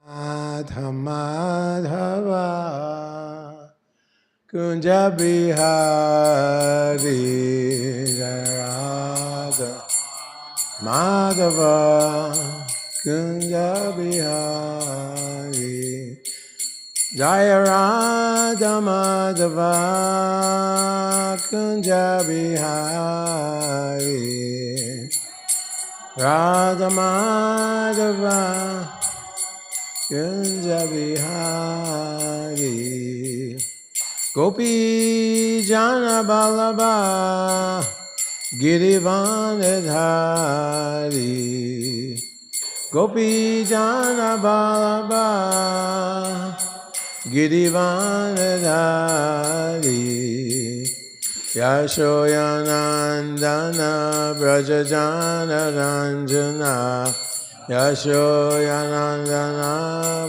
Radha Madhava Kunja Bihari Radha Madhava Kunja Bihari Jaya Radha Madhava Kunja Bihari Radha Madhava Kunja Bihari Gopi Jana Balaba Girivanadhari Gopi Jana Balaba Girivanadhari Yashoyanandana Brajajana Ranjana Yashoyanandana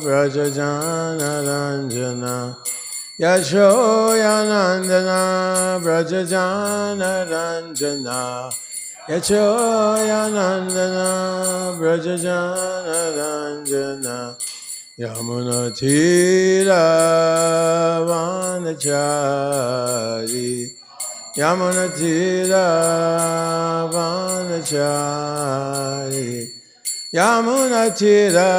Brajajana Ranjana Yashoyanandana Brajajana Ranjana Yashoyanandana Brajajana Ranjana Yamuna Tira Vanachari Yamuna Tira Vanachari Yamuna Tira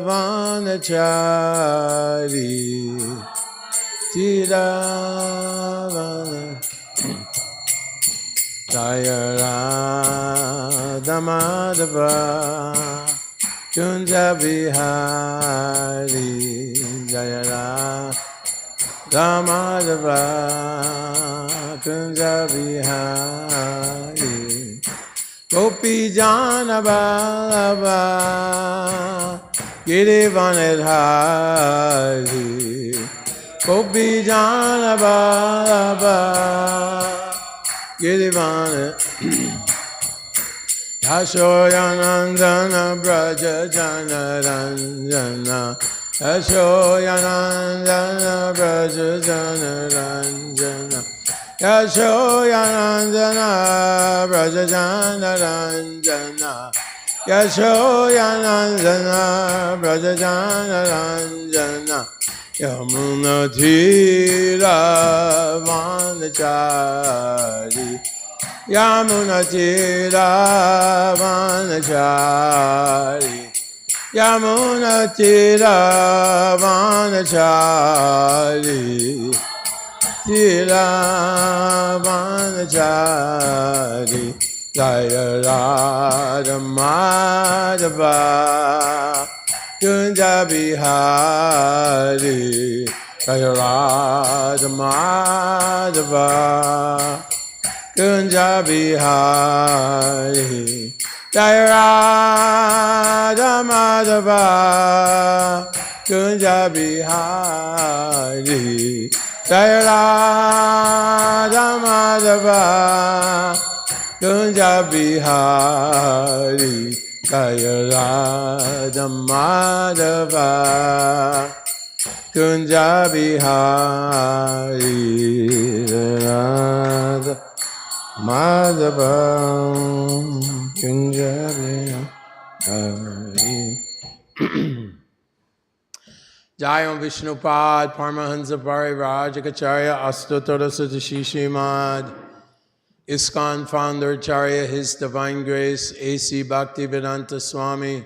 Vanachari Tira Vanachari Jaya Radha Madhava Kunja Bihari Jaya Radha Madhava Kunja Bihari Gopi Jana Balava Girivanadhari Gopi Jana Balava Girivanadhari Yashoyanandana Brajajana Ranjana Yashoyanandana Brajajana Ranjana Yashoyanandana Brajajana Ranjana Yashoyanandana Brajajana Ranjana Yamuna Tira Vanachari Yamuna Tira Vanachari Yamuna Tira Vanachari Tira Vanachari Jaya Radha Madhava Kunja Bihari Jaya Radha Madhava Kunja Bihari Jaya Radha Madhava Kunja Bihari Jaya Radha Madhava Kunja Bihari Jaya Radha Madhava Kunja Bihari Radha Madhava Kunja Bihari Jayam Vishnupad Paramahansa Parivrajacharya Astuttara Sutashi Srimad ISKCON founder Acharya His Divine Grace A.C. Bhaktivedanta Swami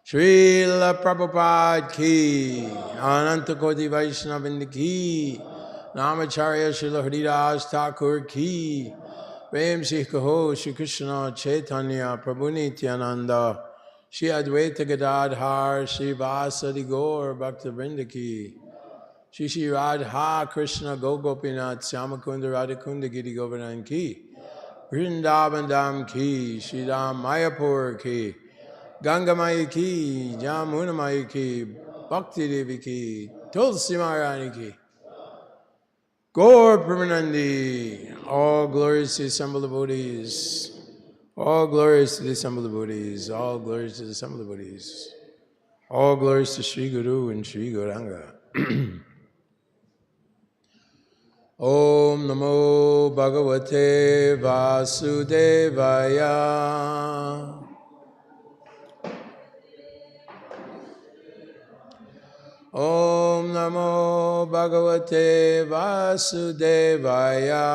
Srila Prabhupada Ki Ananta Koti Vaishnavinda Ki Namacharya Srila Haridas Thakur Ki Prem Shri Kaho Shri Krishna Chaitanya Prabhu Nityananda Shri Advaita Gadadhar Shri Vasadi Gaur Bhaktivinoda Ki Shri Shri Radha Krishna Gopinath Shyamakunda Radhakunda Giri Govardhan Ki Vrindavan Dham Ki Shri Ram Mayapur Ki Ganga Maya Ki Jamuna Maya Ki Bhakti Devi Ki Tulsi Maharani Ki Gaur Pramanandi. All glories to the assembled devotees. All glories to the assembled devotees. All glories to the assembled devotees. All glories to Sri Guru and Sri Gauranga. Om Namo Bhagavate Vasudevaya. Om Namo Bhagavate Vasudevaya.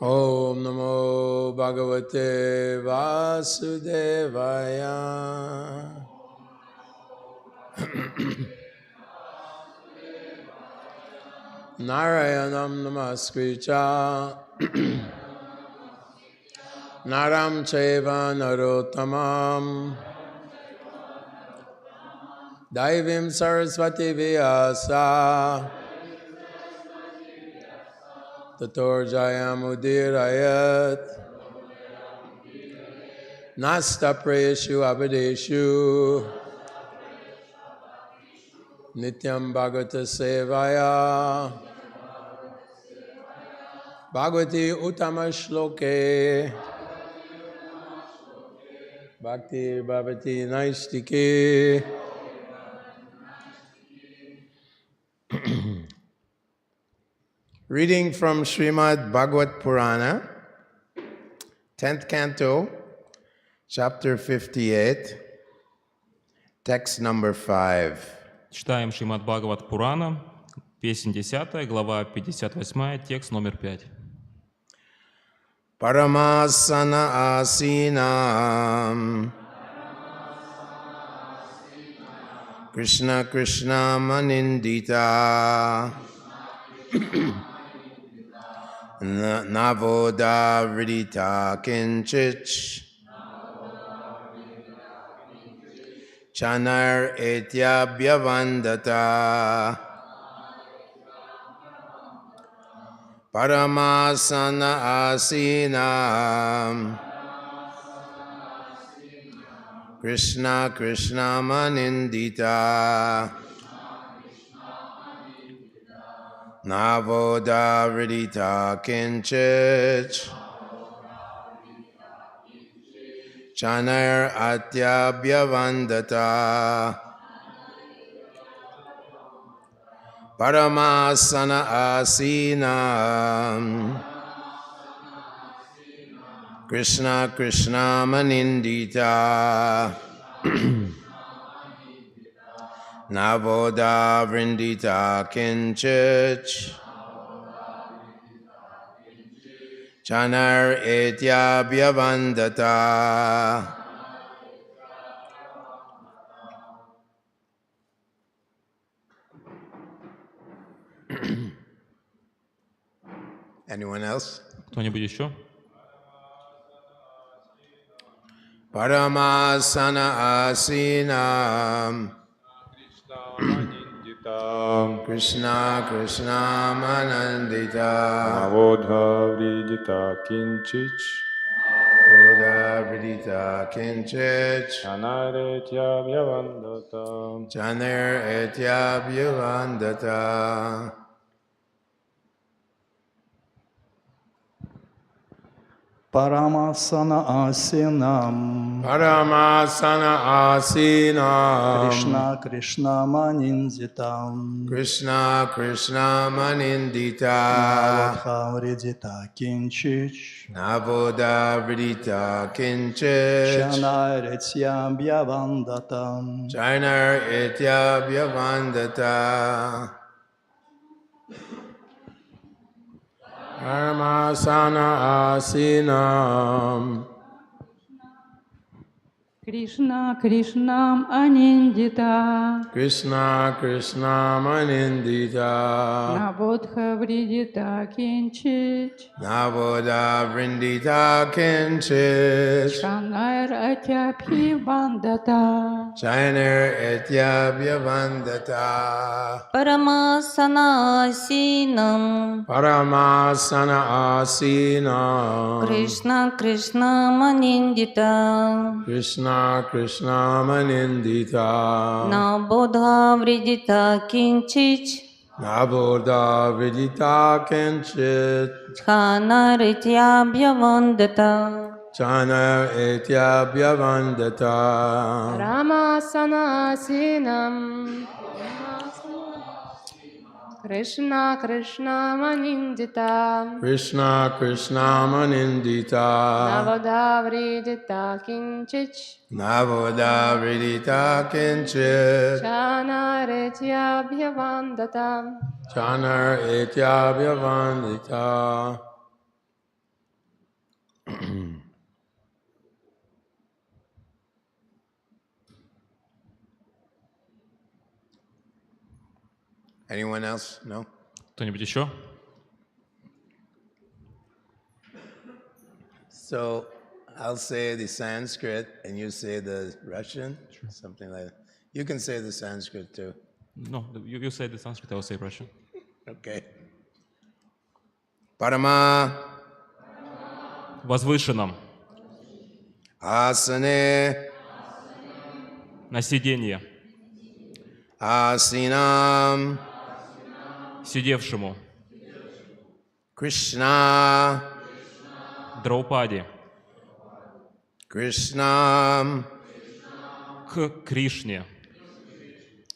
Om Namo Bhagavate Vasudevaya. Narayanam Namaskricha Naram Chaiva Narottamam Daivim Saraswati Vyasa Tator Jayamudirayat Nasta Prayeshu Abhadeshu Nityam Bhagavata Sevaya Bhagavati Uttama Shloke Bhakti Bhavati Naistike. Reading from Shrimad Bhagavata Purana, 10th canto, chapter 58, text number 5. Читаем Шримад Бхагават Пурана, песнь 10, глава 58, текст номер 5. Paramasana asinam Krishna Krishna manindita Navoda Vridita Kinchich Chanar Etyabhyavandata Paramasana asinam Krishna Krishna manindita Navoda Vridita Kinchich Chanar Atyabhyavandata Paramasana asinam Krishna Krishna manindita Navoda Vrindita Kinchich Chanar Etyabhyavandata. Anyone else? Кто-нибудь еще? Paramasana asinam Krishna Krishna manandita Navodha Vridita Kinchich Navoda Vridita Kinchich Chanaretya Vyavandata Chanar Etyabhyavandata. Paramasana asinam Paramasana asinam Krishna Krishna maninditam Krishna Krishna manindita Navadha vridita kinchich Navoda Vridita Kinchich Chanaretya Bhyavandatam Chanar Etyabhyavandata. Paramasana asinam Krishna Krishnam Anindita Krishna Krishna manindita Nabodha Vridita Kinchit Navoda Vrindita Kinchich Shanair Atyabhi Vandata Chainer Etyabhyavandata. Paramasana asinam Paramasana asinam Krishna Krishna manindita Krishna Krishna manindita Nabodha vridita kinchich Navoda Vridita Kinchit Chanaritya Bhyavandata Chaner Etyabhyavandata. Paramasana asinam Krishna Krishna Manindita Krishna Krishna Manindita Navoda Vridita Kinchich Navoda Vidita Kinchit Chanaretya Bhyavandata Chanar Etya Vyavandita. Anyone else? No? Кто-нибудь еще? So I'll say the Sanskrit and you say the Russian, something like that. You can say the Sanskrit too. No, you say the Sanskrit, I will say Russian. Okay. Parama Возвышенном, Asane на сиденье, Asinam сидевшему, Krishna Драупади, Krishnam к Кришне,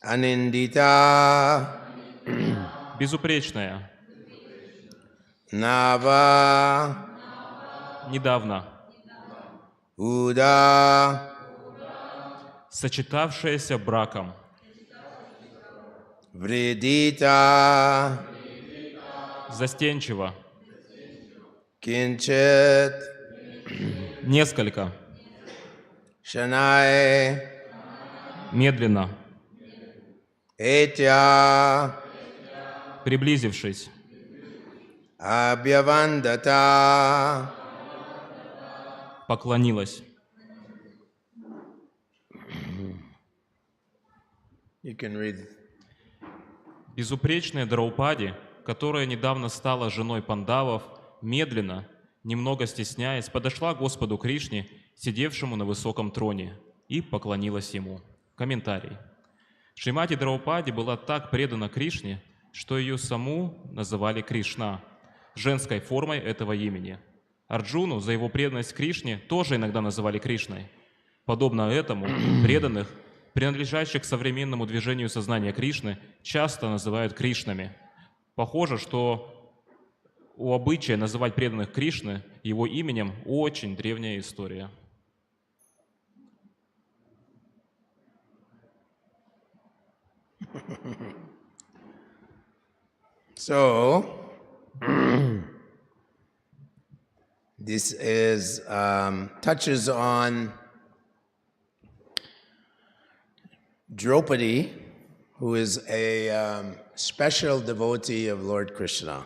Anindita безупречная, Nava недавно, Uda сочетавшаяся браком, Vridita застенчиво, Kinchit несколько, Shanai медленно, Etya приблизившись, Abhyavandata. поклонилась. You can read. Безупречная Драупади, которая недавно стала женой пандавов, медленно, немного стесняясь, подошла к Господу Кришне, сидевшему на высоком троне, и поклонилась ему. Комментарий. Шримати Драупади была так предана Кришне, что ее саму называли Кришна, женской формой этого имени. Арджуну за его преданность Кришне тоже иногда называли Кришной. Подобно этому, преданных, принадлежащих к современному движению сознания Кришны, часто называют Кришнами. Похоже, что у обычая называть преданных Кришны его именем очень древняя история. So, this is touches on Draupadi, who is a special devotee of Lord Krishna.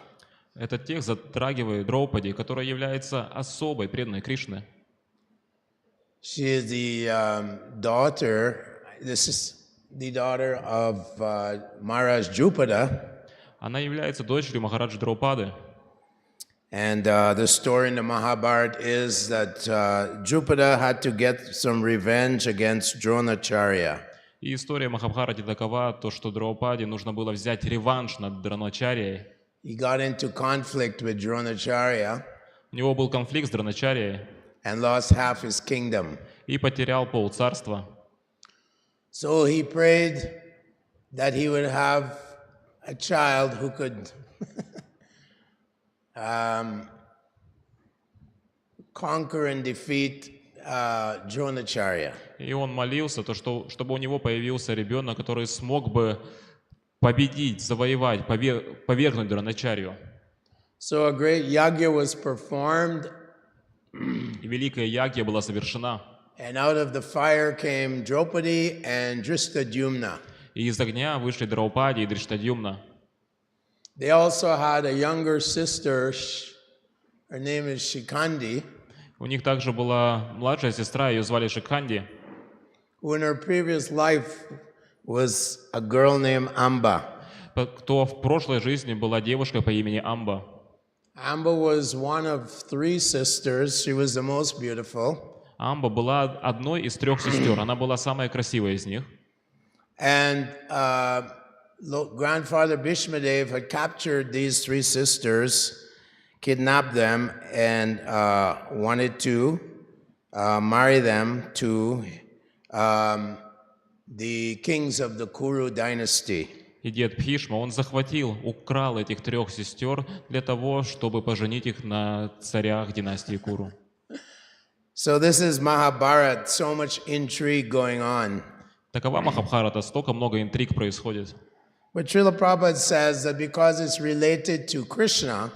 Этот текст затрагивает Драупади, которая является особой преданной Кришны. She is the daughter. This is the daughter of Maharaj Drupada. Она является дочерью Махараджи Драупады. And the story in the Mahabharata is that Drupada had to get some revenge against Dronacharya. И история Махабхараты такова, то, что Драупаде нужно было взять реванш над Дроначарьей. He got into conflict with Dronacharya У него был конфликт с Дроначарьей and lost half his kingdom. и потерял полцарства. So he prayed that he would have a child who could conquer and defeat Dronacharya. И он молился, чтобы у него появился ребенок, который смог бы победить, завоевать, повергнуть Дроначарью. So a great yagya was performed, И великая ягья была совершена. and out of the fire came Draupadi and Drishtadyumna. И из огня вышли Драупади и Дриштадьюмна. They also had a younger sister, her name is Shikandi, У них также была младшая сестра, ее звали Шикханди, who in her previous life was a girl named Amba. кто в прошлой жизни была девушкой по имени Амба. Amba was one of three sisters. She was the most beautiful. Амба была одной из трех сестер, она была самая красивая из них. And grandfather Bhishmadev had captured these three sisters, kidnapped them, and wanted to marry them to the kings of the Kuru dynasty. И дед Бхишма, он захватил, украл этих 3 сестер для того, чтобы поженить их на царях династии Куру. So this is Mahabharata, so much intrigue going on. Такова Махабхарата, столько много интриг происходит. But Srila Prabhupada says that because it's related to Krishna,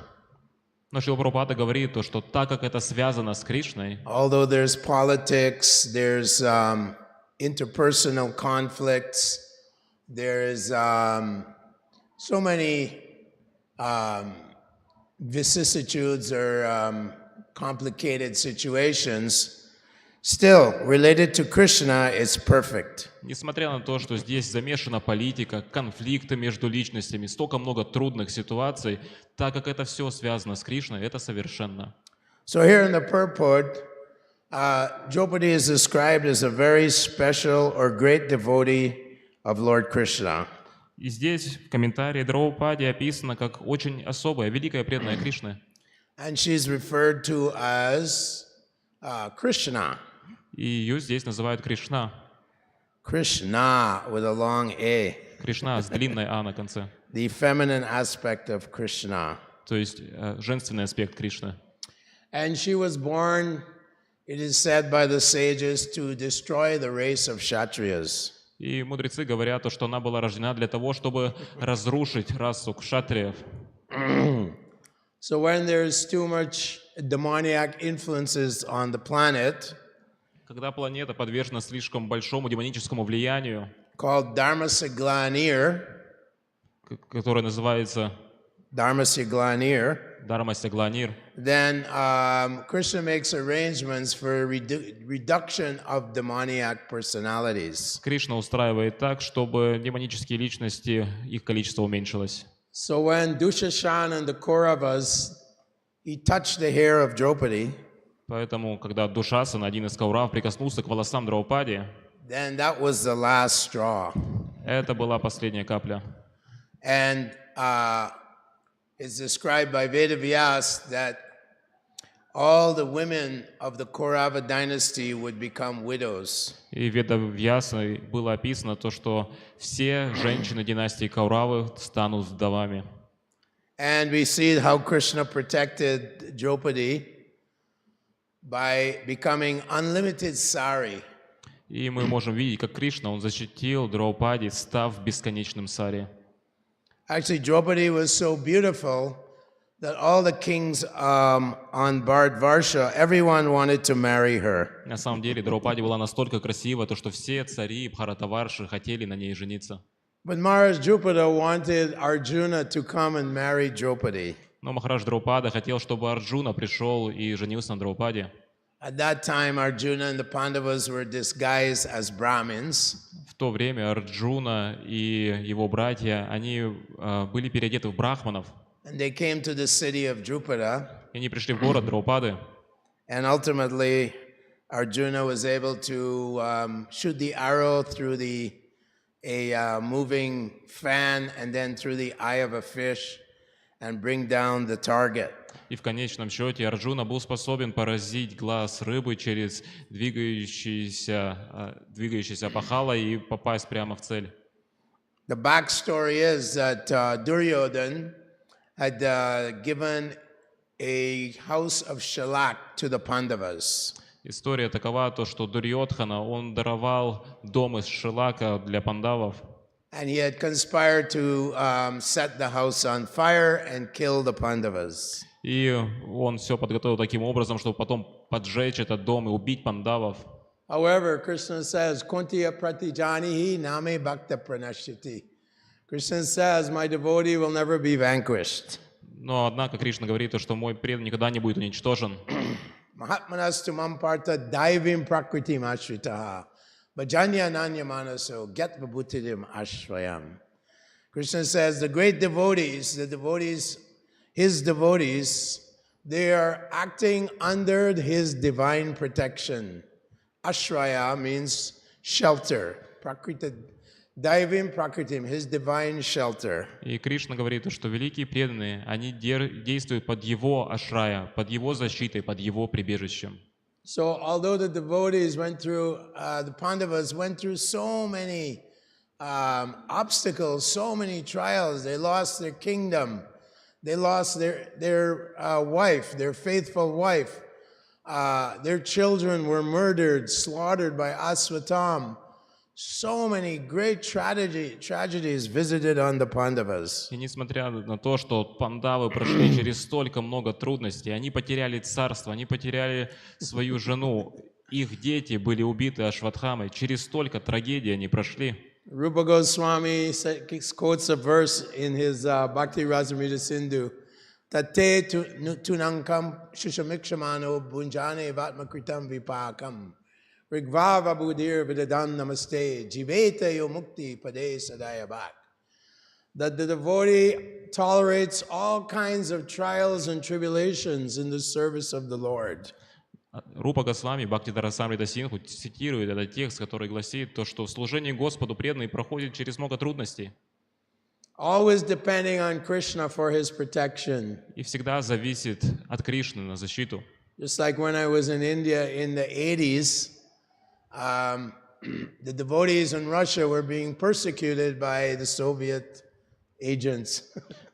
Но Шрила Прабхупада говорит, то, что так как это связано с Кришной, although there's politics, there's interpersonal conflicts, there's so many vicissitudes or complicated situations, still related to Krishna, it's perfect. несмотря на то, что здесь замешана политика, конфликты между личностями, столько много трудных ситуаций, так как это все связано с Кришной, это совершенно. So here in the purport, Draupadi is described as a very special or great devotee of Lord Krishna. И здесь в комментарии Драупади описано как очень особая, великая преданная Кришны. And she's referred to as Krishna. И ее здесь называют Кришна. Krishna with a long A. Кришна с длинной А на конце. The feminine aspect of Krishna. То есть женственный аспект Кришны. And she was born, it is said by the sages, to destroy the race of Kshatriyas. И мудрецы говорят, то, что она была рождена для того, чтобы разрушить расу кшатриев. So when there's too much demoniac influences on the planet, Когда планета подвержена слишком большому демоническому влиянию, called Dharmasaglanir, которое называется Dharmasaglanir, Дharmasaglanir, then Krishna makes arrangements for reduction of demoniac personalities. Кришна устраивает так, чтобы демонические личности, их количество уменьшилось. So when Dushashan and the Kauravas, he touched the hair of Draupadi, Поэтому, когда Душасана, один из Каурав, прикоснулся к волосам Драупади, then that was the last straw. это была последняя капля. And it's described by Vedavyas that all the women of the Kaurava dynasty would become widows. И в Ведавьясе было описано то, что все женщины династии Кауравы станут вдовами. And we see how Krishna protected Draupadi by becoming unlimited sari. И мы можем видеть, как Кришна, он защитил Драупади, став бесконечным сари. Actually, Draupadi was so beautiful that all the kings on Bharatvarsha, everyone wanted to marry her. На самом деле, Драупади была настолько красива, то, что все цари Бхаратаварши хотели на ней жениться. But Maharaj Drupada wanted Arjuna to come and marry Draupadi. Но Махарадж Драупада хотел, чтобы Арджуна пришел и женился на Драупаде. At that time, Arjuna and the Pandavas were disguised as Brahmins. В то время Арджуна и его братья, они были переодеты в брахманов. And they came to the city of Drupada. И они пришли в город Драупады. And ultimately, Arjuna was able to shoot the arrow through a moving fan and then through the eye of a fish and bring down the target. И в конечном счете Арджуна был способен поразить глаз рыбы через двигающийся пахала и попасть прямо в цель. The backstory is that Duryodhan had given a house of Shalak to the Pandavas. История такова, то, что Дурьодхана, он даровал дом из шелака для пандавов. And he had conspired to set the house on fire and kill the Pandavas. И он все подготовил таким образом, чтобы потом поджечь этот дом и убить пандавов. However, Krishna says, Kuntiya pratijanihi name bhakta pranashiti. Krishna says, my devotee will never be vanquished. Но однако Кришна говорит, что мой преданный никогда не будет уничтожен. Mahatmanastu mamparta daivim prakritim ashritaha. Bhajanya nanya manaso get vibhutidim ashvayam. Krishna says, the great devotees, his devotees, they are acting under his divine protection. Ashraya means shelter. Prakrita, Daivim Prakritim, his divine shelter. И Кришна говорит, что великие преданные, они действуют под его ашрая, под его защитой, под его прибежищем. So although the devotees went through, the Pandavas went through so many obstacles, so many trials. They lost their kingdom. They lost their wife, their faithful wife. Their children were murdered, slaughtered by Aswatam. So many great tragedies visited on the Pandavas. И несмотря на то, что пандавы прошли через столько много трудностей, они потеряли царство, они потеряли свою жену, их дети были убиты Ашватхамой, через столько трагедий они прошли. Rupa Goswami quotes a verse in his Bhakti Rasamrita Sindhu. Tate tunankam shushamikshmano bunjane vatmakritam vipakam. Rigvava budir vidadan namaste jiveta yo mukti pade sadayabat. That the devotee tolerates all kinds of trials and tribulations in the service of the Lord. Рупа Госвами, Бхакти Расамрита Синдху цитирует этот текст, который гласит то, что в служении Господу преданный проходит через много трудностей. Always depending on Krishna for his protection. И всегда зависит от Кришны на защиту. Just like when I was in India in the 80s, the devotees in Russia were being persecuted by the Soviet agents.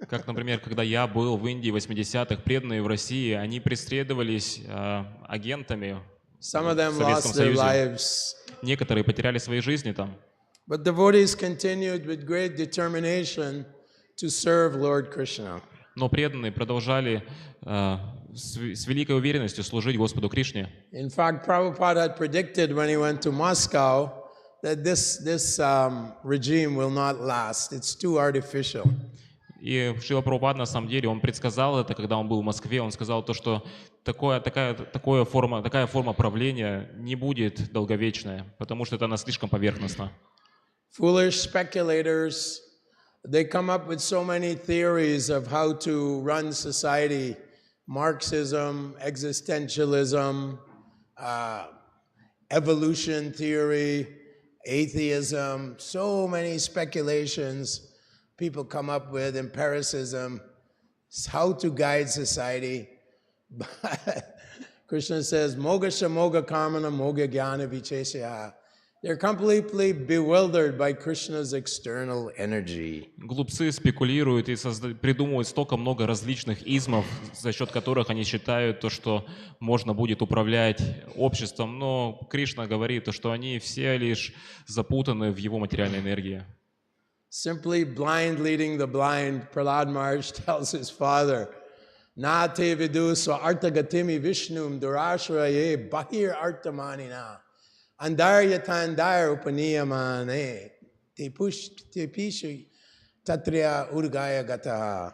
Как, например, когда я был в Индии в 80-х, преданные в России, они преследовались агентами в Советском Союзе. Некоторые потеряли свои жизни там. But devotees continued with great determination to serve Lord Krishna. Но преданные продолжали с великой уверенностью служить Господу Кришне. In fact, Prabhupada had predicted when he went to Moscow that this regime will not last. It's too artificial. И Шрила Прабхупада, на самом деле, он предсказал это, когда он был в Москве. Он сказал то, что такая форма правления не будет долговечная, потому что она слишком поверхностна. Foolish speculators, they come up with so many theories of how to run society. Marxism, existentialism, evolution theory, atheism, so many speculations people come up with, empiricism, how to guide society. Krishna says, Mogasha Moga Karmana Moga Jnana Vichesya. They're completely bewildered by Krishna's external energy. Глупцы спекулируют и придумывают столько много различных измов, за счет которых они считают то, что можно будет управлять обществом, но Кришна говорит то, что они все лишь запутаны в его материальной энергии. Simply blind leading the blind, Prahlad Maharaj tells his father, Na te vidu swa artagatimi vishnum durashraye bahir artamanina. Andaryatandar upaniyamane te pishu tatriya urgaya gataha.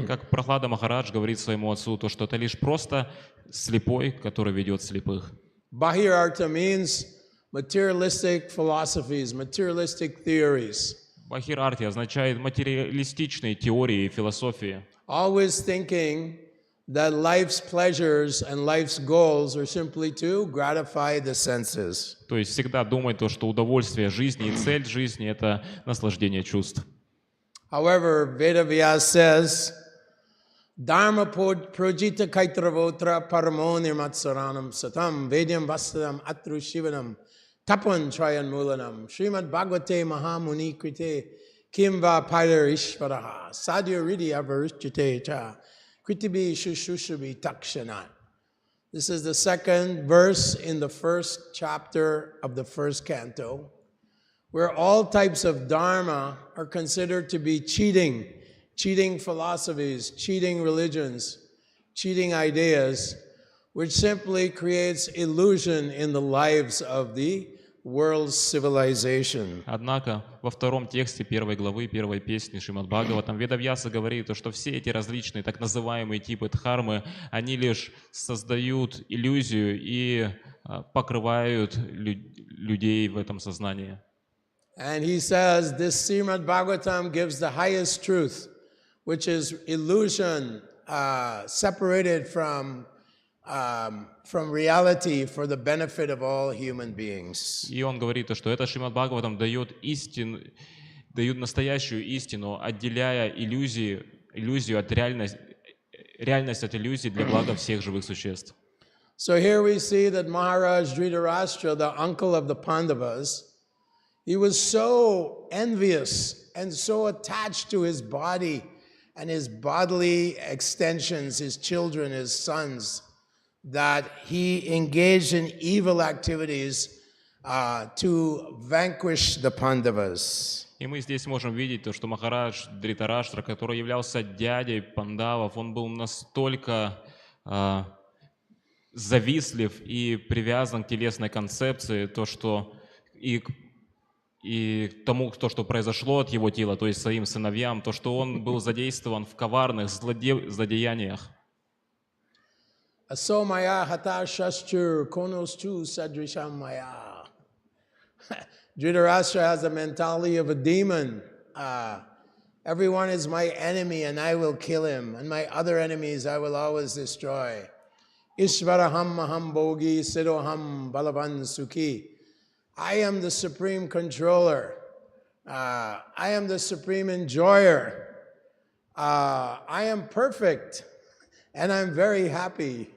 Как Прохлада Махарадж говорит своему отцу, то, что это лишь просто слепой, который ведет слепых. Bahir arta means materialistic philosophies, materialistic theories. Бахир-арти означает материалистичные теории и философии. Always thinking that life's pleasures and life's goals are simply to gratify the senses. То есть всегда думать то, что удовольствие жизни и цель жизни — это наслаждение чувств. However, Vedavyas says, Dharma projita kaitravotra paramo nirmatsaranam satam vedyam vasadam atru shivanam tapan trayan mulanam Shrimad Bhagavate Mahamuni krite kimva pailar ishvaraha sadhya ridi avarishchite cha kritibi shushushabi takshanat. This is the second verse in the first chapter of the first canto, where all types of dharma are considered to be cheating philosophies, cheating religions, cheating ideas, which simply creates illusion in the lives of the world's civilization. Однако во втором тексте первой главы, первой песни Шримад Бхагаватам Ведавьяса говорит, что все эти различные так называемые типы дхармы, они лишь создают иллюзию и покрывают людей в этом сознании. And he says this Srimad Bhagavatam gives the highest truth, which is illusion separated from reality for the benefit of all human beings. И он говорит, что это Шримад Бхагаватам дает настоящую истину, отделяя иллюзию от реальность от иллюзии для блага всех живых существ. So here we see that Maharaj Dhritarashtra, the uncle of the Pandavas, He was so envious and so attached to his body and his bodily extensions, his children, his sons, that he engaged in evil activities to vanquish the Pandavas. И мы здесь можем видеть то, что Махарадж Дритараштра, который являлся дядей пандавов, он был настолько завистлив и привязан к телесной концепции, то, что и к тому, то, что произошло от его тела, то есть своим сыновьям, то, что он был задействован в коварных злодеяниях. Aso maya hata shastur konostu sadrisham maya. Dhritarashtra has the mentality of a demon. Everyone is my enemy and I will kill him, and my other enemies I will always destroy. Ishvaraham maham bogi siddhoham balavan sukhi. I am the supreme controller. I am the supreme enjoyer. I am perfect and I'm very happy.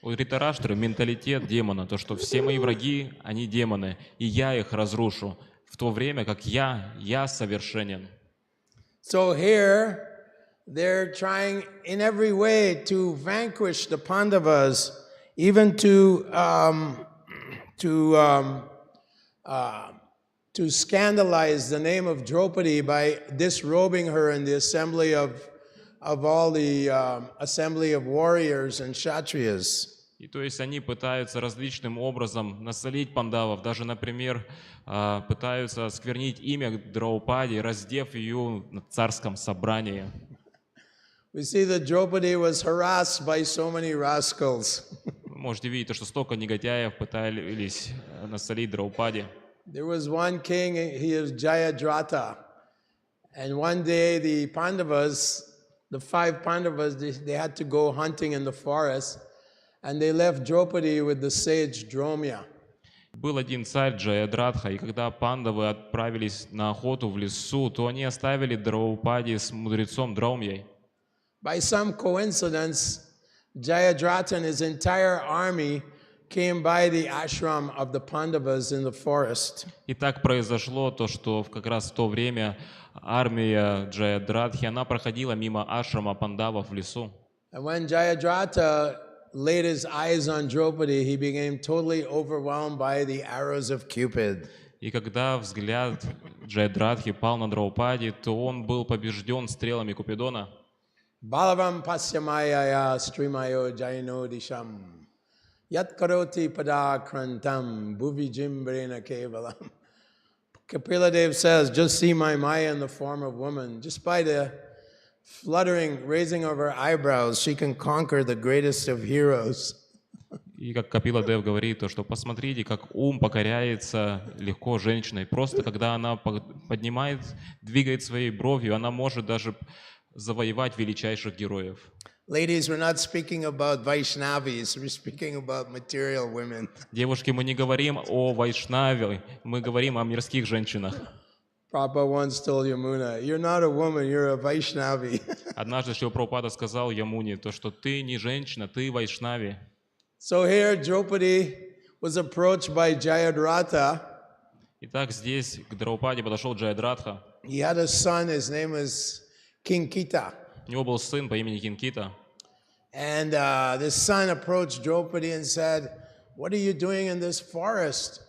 У Дритараштры менталитет демона, то, что все мои враги, они демоны, и я их разрушу, в то время как я совершенен. So here, they're trying in every way to vanquish the Pandavas, even to scandalize the name of Draupadi by disrobing her in the assembly of all the assembly of warriors and kshatriyas. И то есть они пытаются различным образом насолить пандавов, даже, например, пытаются осквернить имя Драупади, раздев ее на царском собрании. We see that Draupadi was harassed by so many rascals. Вы можете видеть, что столько негодяев пытались насолить Драупади. There was one king, he is Jayadratha, and one day the Pandavas, the 5 Pandavas, they had to go hunting in the forest, and they left Draupadi with the sage Dromya. Был один царь Джаядратха, и когда пандавы отправились на охоту в лесу, то они оставили Драупади с мудрецом Драумьей. By some coincidence, Jayadratha and his entire army came by the ashram of the Pandavas in the forest. И так произошло то, что как раз в то время армия Джаядратхи, она проходила мимо ашрама пандавов в лесу. And when Jayadratha laid his eyes on Draupadi, he became totally overwhelmed by the arrows of Cupid. И когда взгляд Джаядратхи пал на Драупади, то он был побежден стрелами Купидона. Balavam pasyamaya strimayo jayano disham yat karoti padakrantam bhuvijimbrena kevalam. Kapila Dev says, just see my Maya in the form of woman. Just by the fluttering, raising of her eyebrows, she can conquer the greatest of heroes. И как Капила Дев говорит, то, что посмотрите, как ум покоряется легко женщиной. Просто когда она поднимает, двигает своей бровью, она может даже завоевать величайших героев. Ladies, we're not speaking about Vaishnavis, we're speaking about material women. Девушки, мы не говорим о Вайшнаве, мы говорим о мирских женщинах. Prabhupada once told Yamuna, you're not a woman, you're a Vaishnavi. Однажды Шрила Прабхупада сказал Ямуне, то, что ты не женщина, ты Вайшнави. So here Draupadi was approached by Jayadratha. Итак, здесь к Драупаде подошел Джаядратха. He had a son, his name was Kinkita. У него был сын по имени Кинкита. And this son approached Draupadi and said, what are you doing in this forest?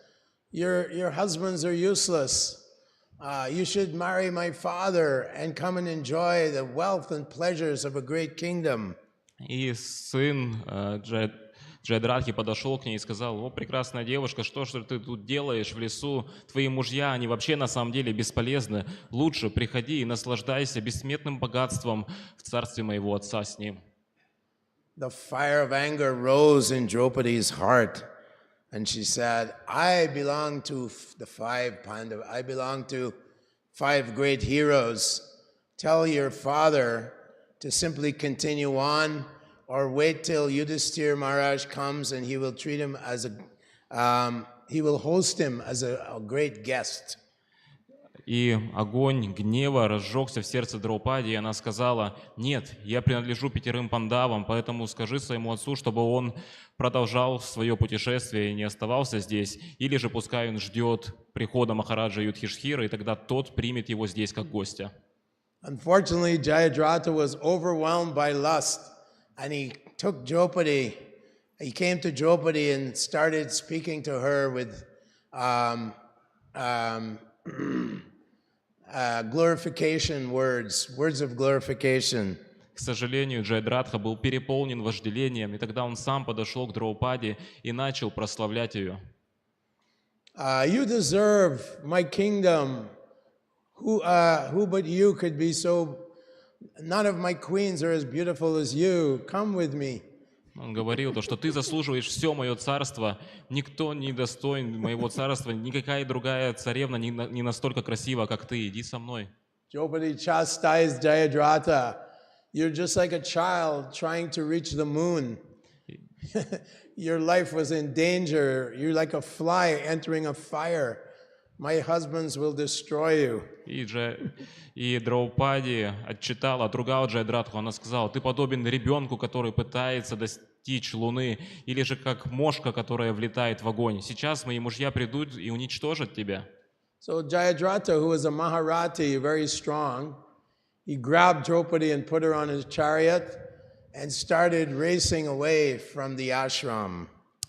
Your husbands are useless. You should marry my father and come and enjoy the wealth and pleasures of a great kingdom. И сын Джаядратхи подошел к ней и сказал: «О, прекрасная девушка, что же ты тут делаешь в лесу? Твои мужья, они вообще на самом деле бесполезны. Лучше приходи и наслаждайся бессмертным богатством в царстве моего отца с ним». The fire of anger rose in Draupadi's heart, and she said, I belong to the 5 Pandavas. I belong to 5 great heroes. Tell your father to simply continue on, or wait till Yudhisthira Maharaj comes and he will treat him as he will host him as a great guest. И огонь гнева разжегся в сердце Драупади, и она сказала: «Нет, я принадлежу 5 пандавам, поэтому скажи своему отцу, чтобы он продолжал свое путешествие и не оставался здесь, или же пускай он ждет прихода Махараджа Юдхиштхира, и тогда тот примет его здесь как гостя». Unfortunately, Jayadratha was overwhelmed by lust, and he took Draupadi. He came to Draupadi and started speaking to her with glorification words of glorification. К сожалению, Джайадратха был переполнен вожделением, и тогда он сам подошел к Драупади и начал прославлять ее. You deserve my kingdom. Who but you could be so? None of my queens are as beautiful as you. Come with me. Он говорил, что ты заслуживаешь все мое царство, никто не достоин моего царства, никакая другая царевна не настолько красива, как ты, иди со мной. Draupadi chastised Jayadratha. You're just like a child trying to reach the moon. Your life was in danger. You're like a fly entering a fire. My husbands will destroy you. И Драупади отругал Джайадратху. Она сказала: ты подобен ребенку, который пытается достичь луны, или же как мошка, которая влетает в огонь. Сейчас мои мужья придут и уничтожат тебя. So Jayadratha, who was a Maharati, very strong, he grabbed Draupadi and put her on his chariot and started racing away from the ashram.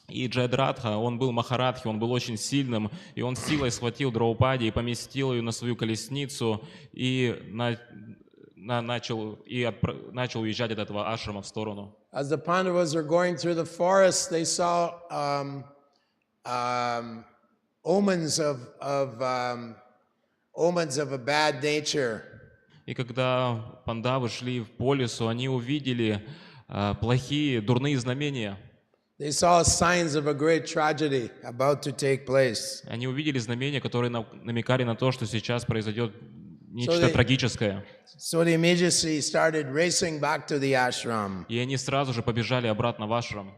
И Джайадратха, он был Махарадхи, он был очень сильным, и он силой схватил Драупади и поместил ее на свою колесницу и начал уезжать от этого ашрама в сторону. As the Pandavas were going through the forest, they saw omens of a bad nature. И когда пандавы шли по лесу, они увидели плохие, дурные знамения. They saw signs of a great tragedy about to take place. Они увидели знамения, которые намекали на то, что сейчас произойдет нечто трагическое. So they immediately started racing back to the ashram. И они сразу же побежали обратно в ашрам.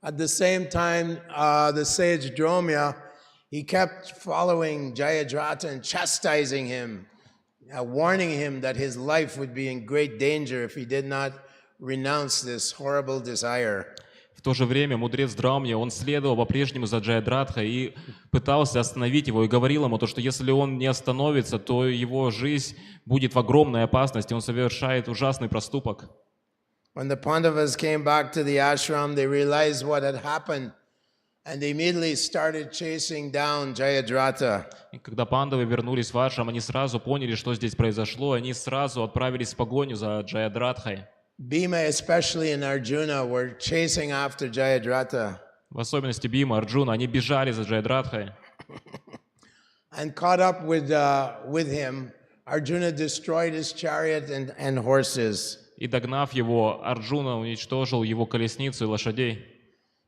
At the same time, the sage Dromya, he kept following Jayadratha and chastising him, warning him that his life would be in great danger if he did not renounce this horrible desire. В то же время мудрец Драмья, он следовал по-прежнему за Джайадратхой и пытался остановить его, и говорил ему, что если он не остановится, то его жизнь будет в огромной опасности, он совершает ужасный проступок. When the Pandavas came back to the ashram, they realized what had happened, and they immediately started chasing down Jayadratha. И когда пандавы вернулись в ашрам, они сразу поняли, что здесь произошло, и они сразу отправились в погоню за Джайадратхой. Bhima, especially, and Arjuna were chasing after Jayadratha. В особенности Бима, Арджуна, они бежали за Джайадратхой. And caught up with him, Arjuna destroyed his chariot and horses. И догнав его, Арджуна уничтожил его колесницу и лошадей.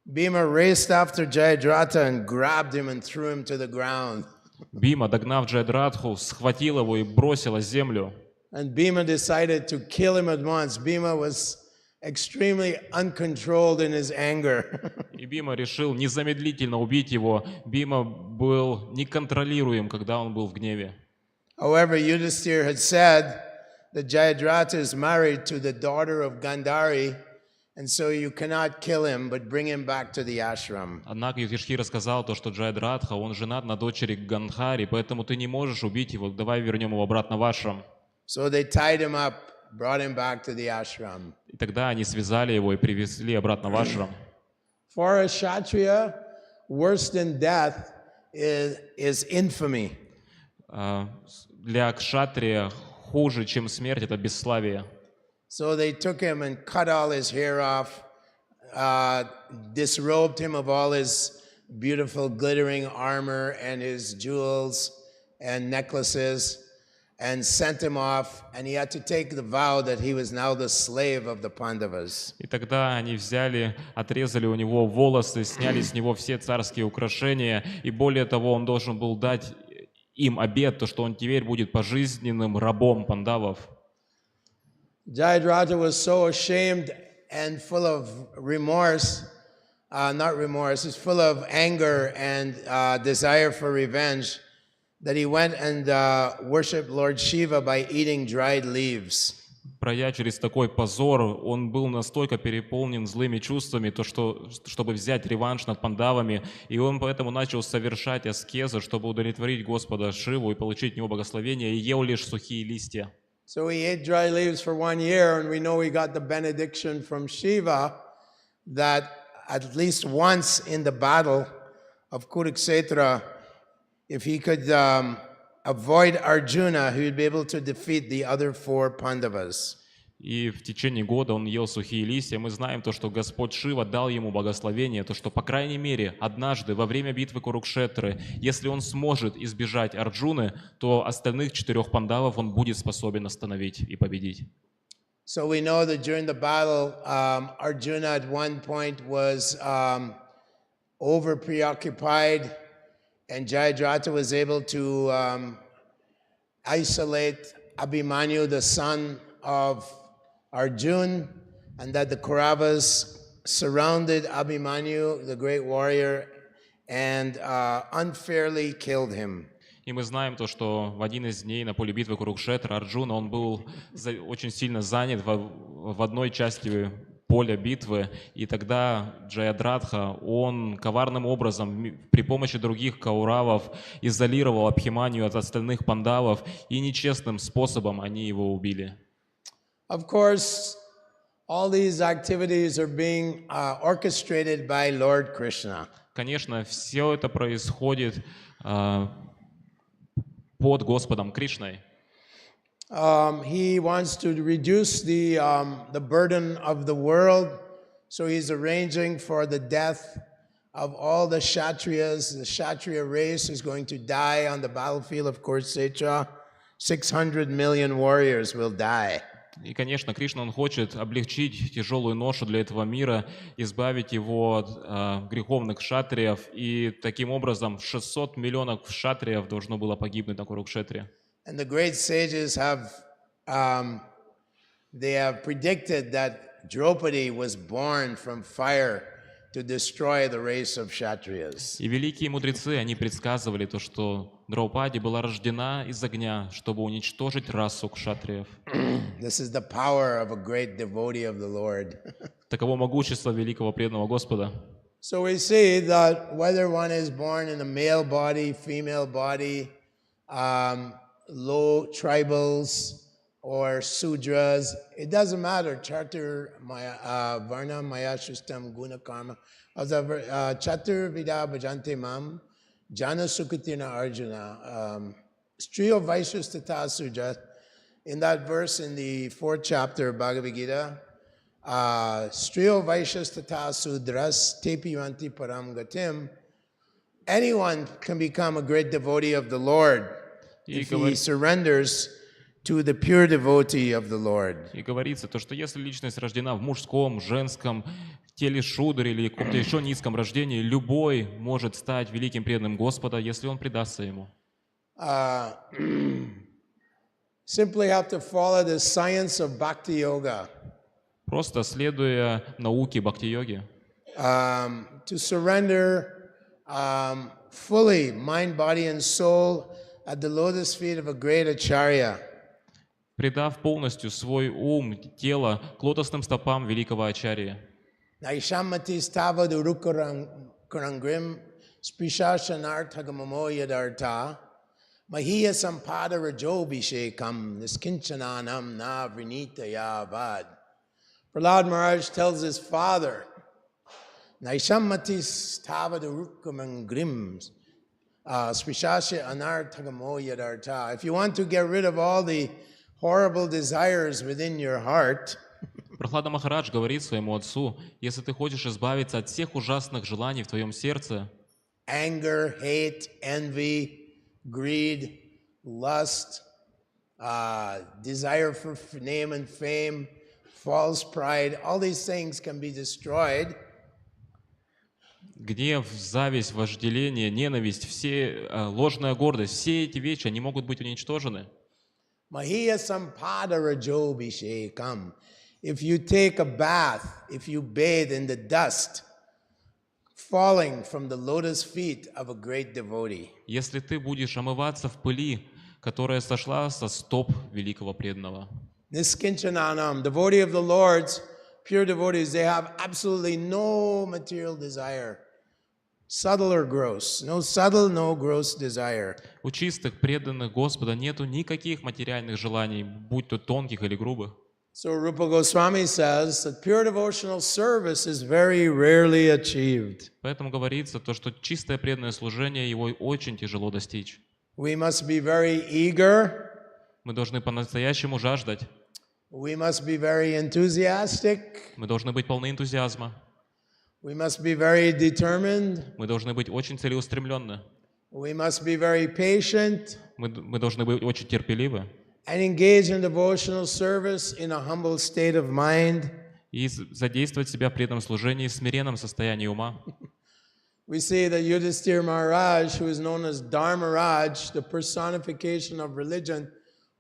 Bhima raced after Jayadratha and grabbed him and threw him to the ground. Бима, догнав Джайадратху, схватил его и бросил на землю. And Bhima decided to kill him at once. Bhima was extremely uncontrolled in his anger. И Бима решил незамедлительно убить его. Бима был неконтролируем, когда он был в гневе. However, Yudhisthira had said that Jayadratha is married to the daughter of Gandhari, and so you cannot kill him, but bring him back to the ashram. Однако Юдхиштхира сказал то, что Джайадратха, он женат на дочери Гандхари, поэтому ты не можешь убить его, давай вернем его обратно в ашрам. So they tied him up, brought him back to the ashram. И тогда они связали его и привезли обратно в ашрам. For a Kshatriya, worse than death is infamy. Для кшатрия хуже, чем смерть, это бесславие. So they took him and cut all his hair off, disrobed him of all his beautiful glittering armor and his jewels and necklaces, and sent him off, and he had to take the vow that he was now the slave of the Pandavas. И тогда они взяли, отрезали у него волосы, сняли с него все царские украшения, и более того, он должен был дать им обет, то, что он теперь будет пожизненным рабом пандавов. Jayadratha was so ashamed and full of remorse, not remorse, he's full of anger and desire for revenge, that he went and worshipped Lord Shiva by eating dried leaves. Пройдя через такой позор, он был настолько переполнен злыми чувствами, чтобы взять реванш над пандавами, и он поэтому начал совершать аскезы, чтобы удовлетворить Господа Шиву и получить от него благословение, и ел лишь сухие листья. So he ate dry leaves for 1 year, and we know he got the benediction from Shiva that at least once in the battle of Kurukshetra, if he could avoid Arjuna, he would be able to defeat the other 4 Pandavas. И в течение года он ел сухие листья. Мы знаем то, что Господь Шива дал ему благословение, то, что, по крайней мере, однажды во время битвы Курукшетры, если он сможет избежать Арджуны, то остальных 4 пандавов он будет способен остановить и победить. So we know that during the battle, Arjuna at one point was over preoccupied, and Jayadratha was able to isolate Abhimanyu, the son of Arjun, and that the Kauravas surrounded Abhimanyu, the great warrior, and unfairly killed him. И мы знаем то, что в один из дней на поле битвы Курукшетра Арджуна, он был очень сильно занят в одной части поля битвы, и тогда Джаядратха, он коварным образом при помощи других кауравов изолировал Абхиманию от остальных пандавов, и нечестным способом они его убили. Of course, all these activities are being orchestrated by Lord Krishna. Конечно, все это происходит под Господом Кришной. He wants to reduce the burden of the world, so he's arranging for the death of all the Kshatriyas. The Kshatriya race is going to die on the battlefield of Kurukshetra. 600 million warriors will die. И, конечно, Кришна, он хочет облегчить тяжелую ношу для этого мира, избавить его от греховных кшатриев, и таким образом 600 миллионов кшатриев должно было погибнуть на Курукшетре. And the great sages have predicted that Draupadi was born from fire to destroy the race of Kshatriyas. И великие мудрецы, они предсказывали то, что Драупади была рождена из огня, чтобы уничтожить расу кшатриев. This is the power of a great devotee of the Lord. Таково могущество великого преданного Господа. So we see that whether one is born in a male body, female body, low tribals or sudras, it doesn't matter. Chatur varna maya shustam guna karma. Chatur vida bhajante mam jana sukatina arjuna. Striyo vaishyas tata sudra. In that verse in the 4th chapter of Bhagavad Gita, Striyo vaishyas tata sudras tepi yanti param gatim. Anyone can become a great devotee of the Lord if he surrenders to the pure devotee of the Lord. И говорится то, что если личность рождена в мужском, женском, теле шудры или каком-то еще низком рождении, любой может стать великим преданным Господа, если он предастся ему. Simply have to follow the science of bhakti yoga. Просто следуя науке бхакти-йоги. To surrender fully mind, body and soul at the lotus feet of a great acharya. Предав полностью свой ум, тело к лотосным стопам великого ачарьи. Naishamati stava durukkarangrim spishashanarthagamo yadartha mahiya sampada rajobhishekam niskinchananam na vrinita yavad. Prahlad Maharaj tells his father, Naishamati stava durukkarangrim spishasha anarthagamo yadartha. If you want to get rid of all the horrible desires within your heart, Прохлада Махарадж говорит своему отцу, если ты хочешь избавиться от всех ужасных желаний в твоем сердце, anger, hate, envy, greed, lust, desire for name and fame, false pride, all these things can be destroyed. гнев, зависть, вожделение, ненависть, ложная гордость, все эти вещи, они могут быть уничтожены. Mahiya sampada rajobhishekam. If you take a bath, if you bathe in the dust falling from the lotus feet of a great devotee. Если ты будешь омываться в пыли, которая сошла со стоп великого преданного. Niskinchananam, devotee of the Lord's, pure devotees, they have absolutely no material desire. Subtle or gross. No subtle, no gross desire. У чистых, преданных Господа нету никаких материальных желаний, будь то тонких или грубых. So Rupa Goswami says that pure devotional service is very rarely achieved. Поэтому говорится то, что чистое преданное служение, его очень тяжело достичь. We must be very eager. Мы должны по-настоящему жаждать. We must be very enthusiastic. Мы должны быть полны энтузиазма. We must be very determined. Мы должны быть очень целеустремленны. We must be very patient Мы должны быть очень терпеливы and engage in devotional service in a humble state of mind. и задействовать себя в преданном служении в смиренном состоянии ума. We see that Yudhisthira Maharaj, who is known as Dharmaraj, the personification of religion,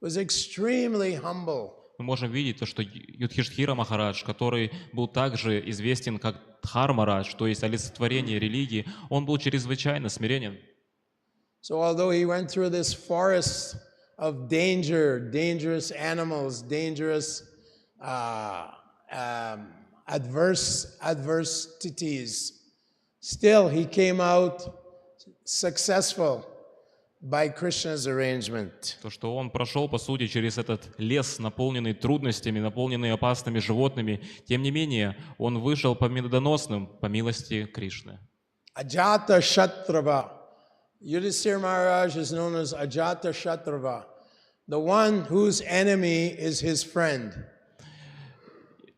was extremely humble. Мы можем видеть то, что Юдхиштхира Махарадж, который был также известен как Дхармарадж, то есть олицетворение религии, он был чрезвычайно смиренен. So although he went through this forest of danger, dangerous animals, dangerous adversities, still he came out successful by Krishna's arrangement. То, что он прошел, по сути, через этот лес, наполненный трудностями, наполненный опасными животными, тем не менее, он вышел победоносным по милости Кришны. Ajata Shatrava. Yudhisthira Maharaj is known as Ajata Shatrava, the one whose enemy is his friend.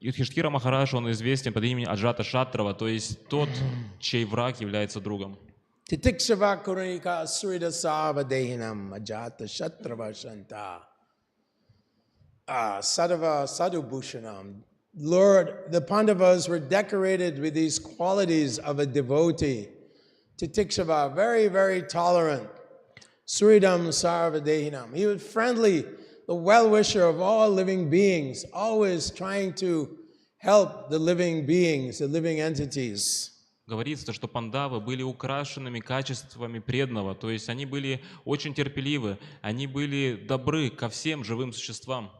Юдхиштхира Махарадж, он известен под именем Аджата Шатрава, то есть тот, чей враг является другом. Titikshava Kurunika Surida Savadehinam Ajata Shatrava Shanta Sadhava Sadhubhushanam. Lord, the Pandavas were decorated with these qualities of a devotee. Titikshava, very, very tolerant. Suridam Sarvadehinam. He was friendly, the well-wisher of all living beings, always trying to help the living beings, the living entities. Говорится, что пандавы были украшенными качествами преданного, то есть они были очень терпеливы, они были добры ко всем живым существам.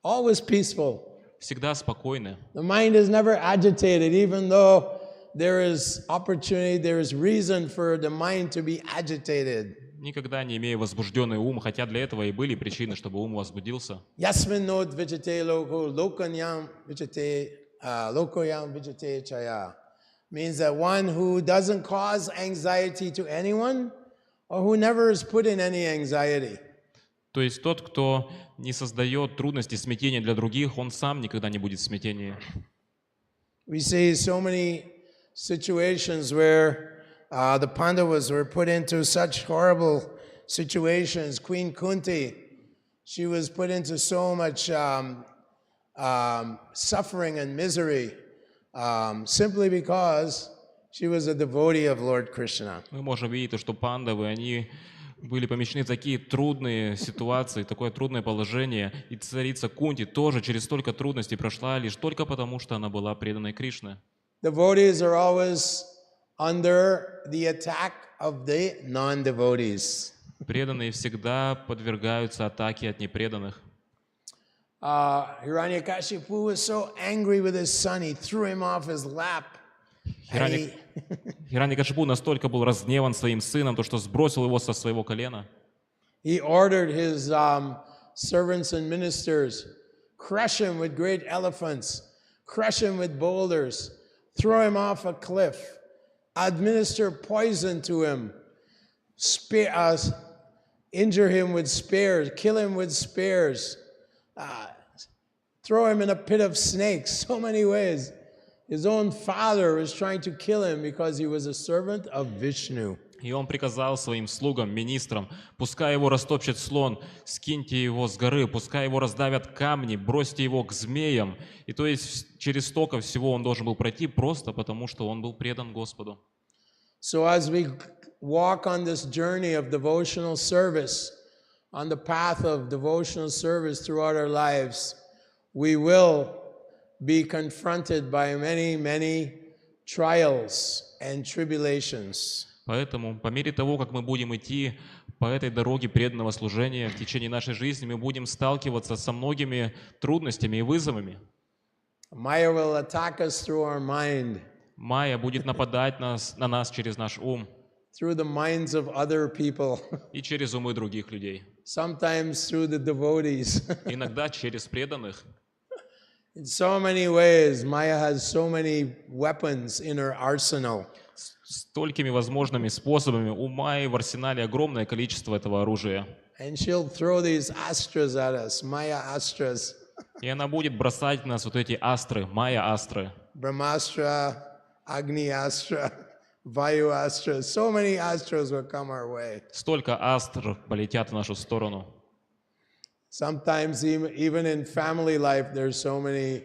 Always peaceful. Всегда спокойны. The mind is never agitated, even though there is opportunity, there is reason for the mind to be agitated. Никогда не имея возбужденный ум, хотя для этого и были причины, чтобы ум возбудился. Yasmin nod vijate loko, lokanyam vijate chaya. Means that one who doesn't cause anxiety to anyone, or who never is put in any anxiety. То есть тот, кто не создает трудностей, смятения для других, он сам никогда не будет в смятении. We see so many situations where the Pandavas were put into such horrible situations. Queen Kunti, she was put into so much suffering and misery simply because she was a devotee of Lord Krishna. Мы можем видеть, что пандавы, они были помещены в такие трудные ситуации, такое трудное положение, и царица Кунти тоже через столько трудностей прошла лишь только потому, что она была преданной Кришне. Devotees are always under the attack of the non-devotees. Преданные всегда подвергаются атаке от непреданных. Hiranyakashipu was so angry with his son, he threw him off his lap. Хираньякашипу настолько был разгневан своим сыном, то что сбросил его со своего колена. He ordered his servants and ministers, crush him with great elephants, crush him with boulders, throw him off a cliff, administer poison to him, injure him with spears, kill him with spears, throw him in a pit of snakes, so many ways. His own father was trying to kill him because he was a servant of Vishnu. И он приказал своим слугам, министрам, пускай его растопчет слон, скиньте его с горы, пускай его раздавят камни, бросьте его к змеям. И то есть через столько всего он должен был пройти просто потому, что он был предан Господу. So as we walk on this journey of devotional service, on the path of devotional service throughout our lives, we will be confronted by many, many trials and tribulations. Поэтому по мере того, как мы будем идти по этой дороге преданного служения в течение нашей жизни, мы будем сталкиваться со многими трудностями и вызовами. Maya will attack us through our mind, Майя будет нападать на нас через наш ум through the minds of other people, и через умы других людей. sometimes through the devotees. Иногда через преданных. In so many ways, Maya has so many weapons in her arsenal. Столькими возможными способами у Майи в арсенале огромное количество этого оружия. And she'll throw these astras at us, Maya astras, И она будет бросать в нас вот эти астры, Майя-астры. Brahmastra, Agni astra, Vayu astra. So many astras will come our way. Столько астр полетят в нашу сторону. Sometimes even in family life, there's so many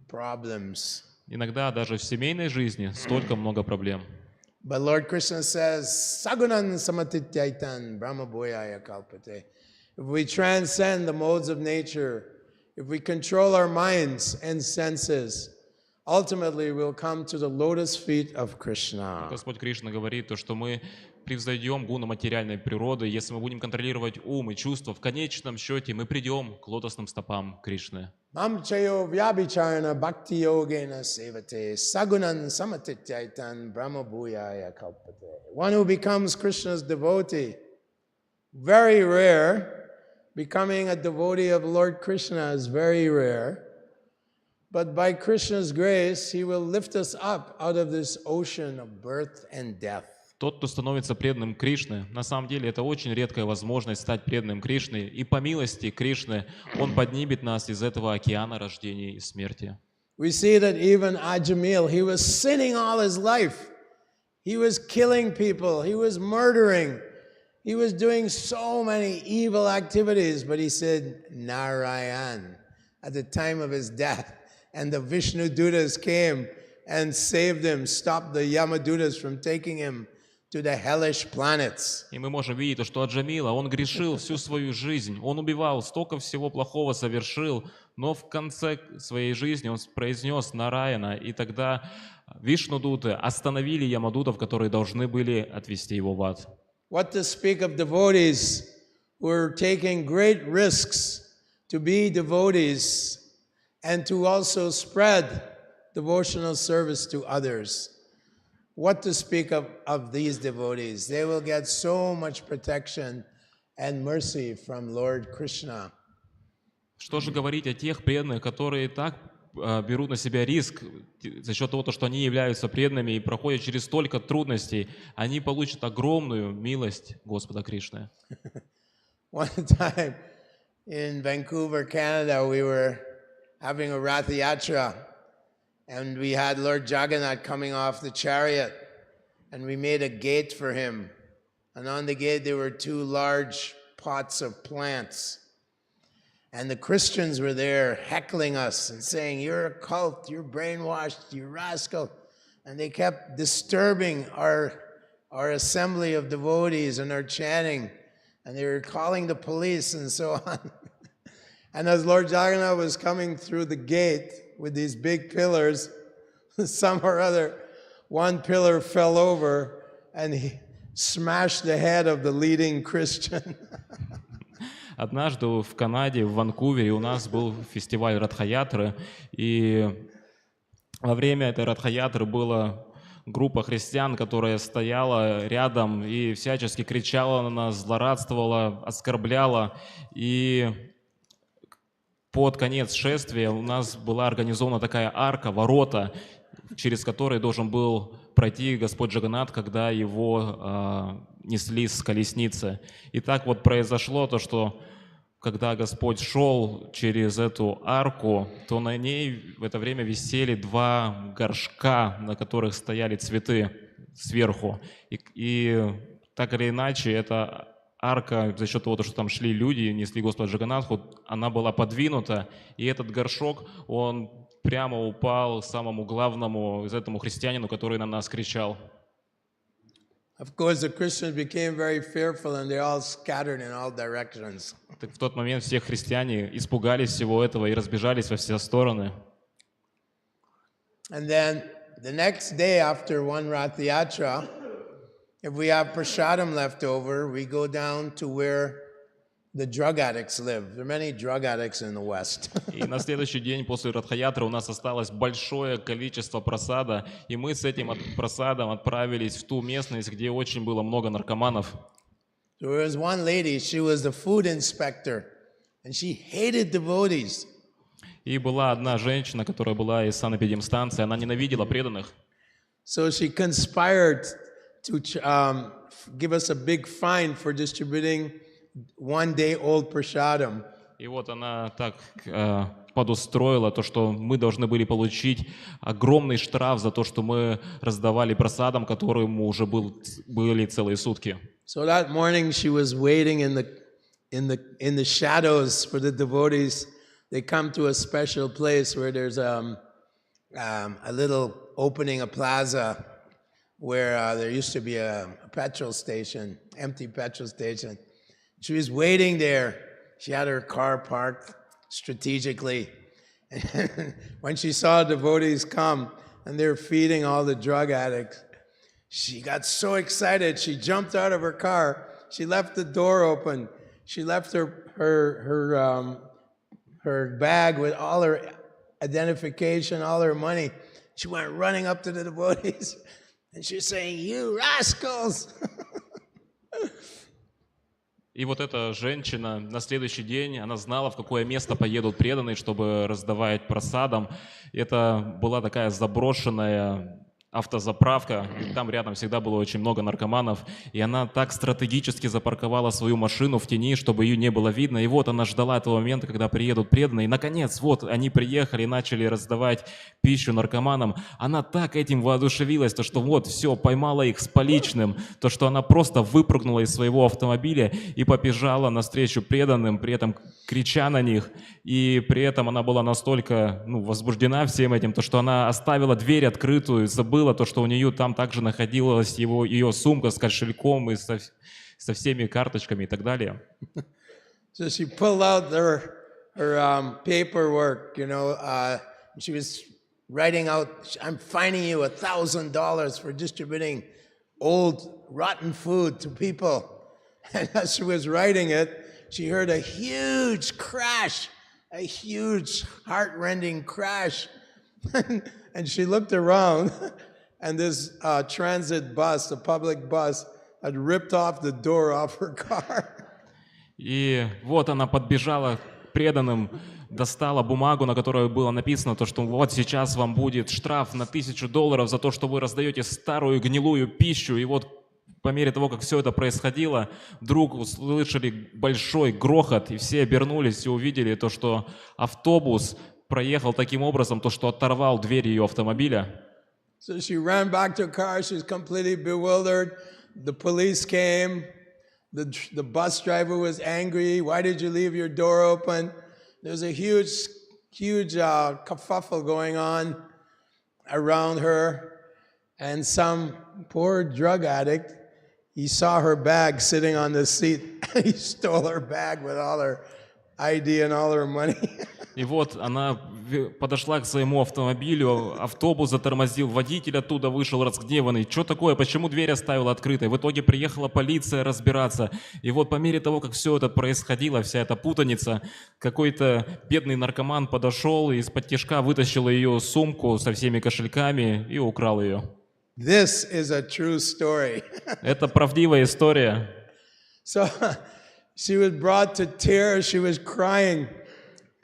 problems. Иногда даже в семейной жизни столько много проблем. But Lord Krishna says, Sagunan samatityaitan brahma bhoyaya kalpate. If we transcend the modes of nature, if we control our minds and senses, ultimately we'll come to the lotus feet of Krishna. Господь Кришна говорит, то, что мы превзойдем гуну материальной природы, если мы будем контролировать ум и чувства, в конечном счете мы придем к лотосным стопам Кришны. Mam chayo vyabhicharana bhakti yogena sevate sagunan samatityaitan brahma bhuyaya kalpate. One who becomes Krishna's devotee, very rare. Becoming a devotee of Lord Krishna is very rare. But by Krishna's grace, He will lift us up out of this ocean of birth and death. Тот, кто становится преданным Кришны, на самом деле это очень редкая возможность стать преданным Кришны. И по милости Кришны Он поднимет нас из этого океана рождения и смерти. We see that even Ajamil, he was sinning all his life. He was killing people. He was murdering. He was doing so many evil activities. But he said, Narayan, at the time of his death. And the Vishnu Dutas came and saved him, stopped the Yamadutas from taking him to the hellish planets. И мы можем видеть, то, что Аджамила, он грешил всю свою жизнь, он убивал, столько всего плохого совершил, но в конце своей жизни он произнес Нараяна, и тогда Вишнудуты остановили Ямадутов, которые должны были отвести его в ад. What to speak of devotees who are taking great risks to be devotees and to also spread devotional service to others. What to speak of these devotees? They will get so much protection and mercy from Lord Krishna. Что же говорить о тех преданных, которые так берут на себя риск за счет того, что они являются преданными и проходят через столько трудностей, они получат огромную милость Господа Кришны. One time in Vancouver, Canada, we were having a Ratha Yatra, and we had Lord Jagannath coming off the chariot, and we made a gate for him. And on the gate there were two large pots of plants. And the Christians were there heckling us and saying, "You're a cult, you're brainwashed, you rascal." And they kept disturbing our assembly of devotees and our chanting. And they were calling the police and so on. And as Lord Jagannath was coming through the gate with these big pillars, some or other, one pillar fell over and he smashed the head of the leading Christian. Однажды в Канаде, в Ванкувере, у нас был фестиваль Радха-ятры, и во время этой Радха-ятры была группа христиан, которая стояла рядом и всячески кричала на нас, злорадствовала, оскорбляла. И под конец шествия у нас была организована такая арка, ворота, через которые должен был пройти Господь Джаганнат, когда его несли с колесницы. И так вот произошло то, что когда Господь шел через эту арку, то на ней в это время висели два горшка, на которых стояли цветы сверху. И так или иначе, эта арка, за счет того, что там шли люди, несли Господа Джаганнатху, она была подвинута, и этот горшок, он прямо упал самому главному из этому христианину, который на нас кричал. Of course, the Christians became very fearful and they all scattered in all directions. Так в тот момент все христиане испугались всего этого и разбежались во все стороны. And then the next day after one Rath Yatra, if we have prasadam left over, we go down to where the drug addicts live. There are many drug addicts in the West. И на следующий день после Радхаятры у нас осталось большое количество просада, и мы с этим просадом отправились в ту местность, где очень было много наркоманов. There was one lady, she was the food inspector, and she hated devotees. И была одна женщина, которая была из санэпидемстанции, она ненавидела преданных. So she conspired to give us a big fine for distributing one-day-old prasadam. И вот она так подустроила то, что мы должны были получить огромный штраф за то, что мы раздавали просадам, которому уже были целые сутки. So that morning she was waiting in the shadows for the devotees. They come to a special place where there's a little opening, a plaza, where there used to be a petrol station, empty petrol station. She was waiting there. She had her car parked strategically. And when she saw devotees come and they're feeding all the drug addicts, she got so excited. She jumped out of her car. She left the door open. She left her bag with all her identification, all her money. She went running up to the devotees and she was saying, "You rascals!" И вот эта женщина на следующий день, она знала, в какое место поедут преданные, чтобы раздавать просадам. Это была такая заброшенная автозаправка, и там рядом всегда было очень много наркоманов, и она так стратегически запарковала свою машину в тени, чтобы ее не было видно, и вот она ждала этого момента, когда приедут преданные, и наконец, вот они приехали и начали раздавать пищу наркоманам. Она так этим воодушевилась, то что вот все, поймала их с поличным, то что она просто выпрыгнула из своего автомобиля и побежала навстречу преданным, при этом крича на них, и при этом она была настолько возбуждена всем этим, то что она оставила дверь открытую, забыла то, что у нее там также находилась ее сумка с кошельком и со всеми карточками и так далее. So she pulled out her paperwork, she was writing out, "I'm fining you $1,000 for distributing old rotten food to people." And as she was writing it, she heard a huge crash, a huge heart-rending crash. And she looked around, and this transit bus, a public bus, had ripped off the door off her car. И вот она подбежала к преданным, достала бумагу, на которой было написано то, что вот сейчас вам будет штраф на $1000 за то, что вы раздаете старую гнилую пищу. И вот по мере того, как все это происходило, вдруг услышали большой грохот, и все обернулись и увидели то, что автобус проехал таким образом, то, что оторвал дверь ее автомобиля. So she ran back to her car. She was completely bewildered. The police came. The bus driver was angry. "Why did you leave your door open?" There's a huge kerfuffle going on around her. And some poor drug addict, he saw her bag sitting on the seat. He stole her bag with all her ID and all her money. И вот она подошла к своему автомобилю, автобус затормозил, водитель оттуда вышел разгневанный. Что такое, почему дверь оставила открытой? В итоге приехала полиция разбираться. И вот по мере того, как все это происходило, вся эта путаница, какой-то бедный наркоман подошел и из-под тишка вытащил ее сумку со всеми кошельками и украл ее. This is a true story. Это правдивая история. So she was brought to tears. She was crying.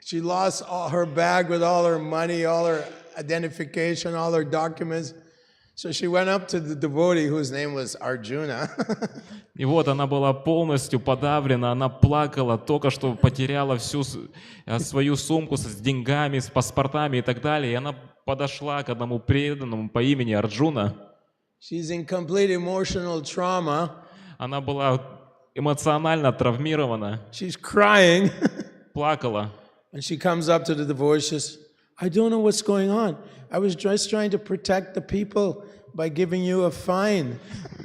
She lost all her bag with all her money, all her identification, all her documents. So she went up to the devotee whose name was Arjuna. И вот она была полностью подавлена, она плакала, только что потеряла всю свою сумку с деньгами, с паспортами и так далее. И она подошла к одному преданному по имени Арджуна. She's in complete emotional trauma. Она была эмоционально травмирована. She's crying. Плакала. And she comes up to the devotee, she says, "I don't know what's going on. I was just trying to protect the people by giving you a fine."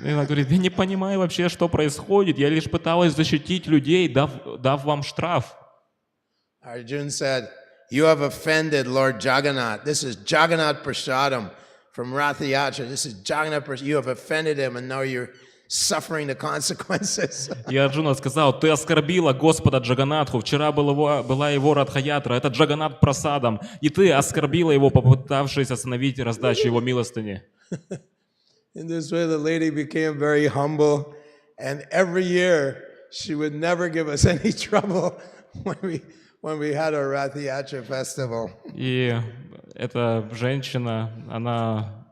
И она говорит, я не понимаю вообще, что происходит. Я лишь пыталась защитить людей, дав вам штраф. Arjuna said, "You have offended Lord Jagannath. This is Jagannath Prasadam. from Ratha Yatra. This is Jagannath, you have offended him and now you're suffering the consequences. И Арджуна сказал: ты оскорбила Господа Джаганатху, вчера была его Радха-ятра, это Джаганат прасадом, и ты оскорбила его, попытавшись остановить раздачу его милостыни. In this way, the lady became very humble, and every year she would never give us any trouble when we had our Ratha Yatra festival. И эта женщина, она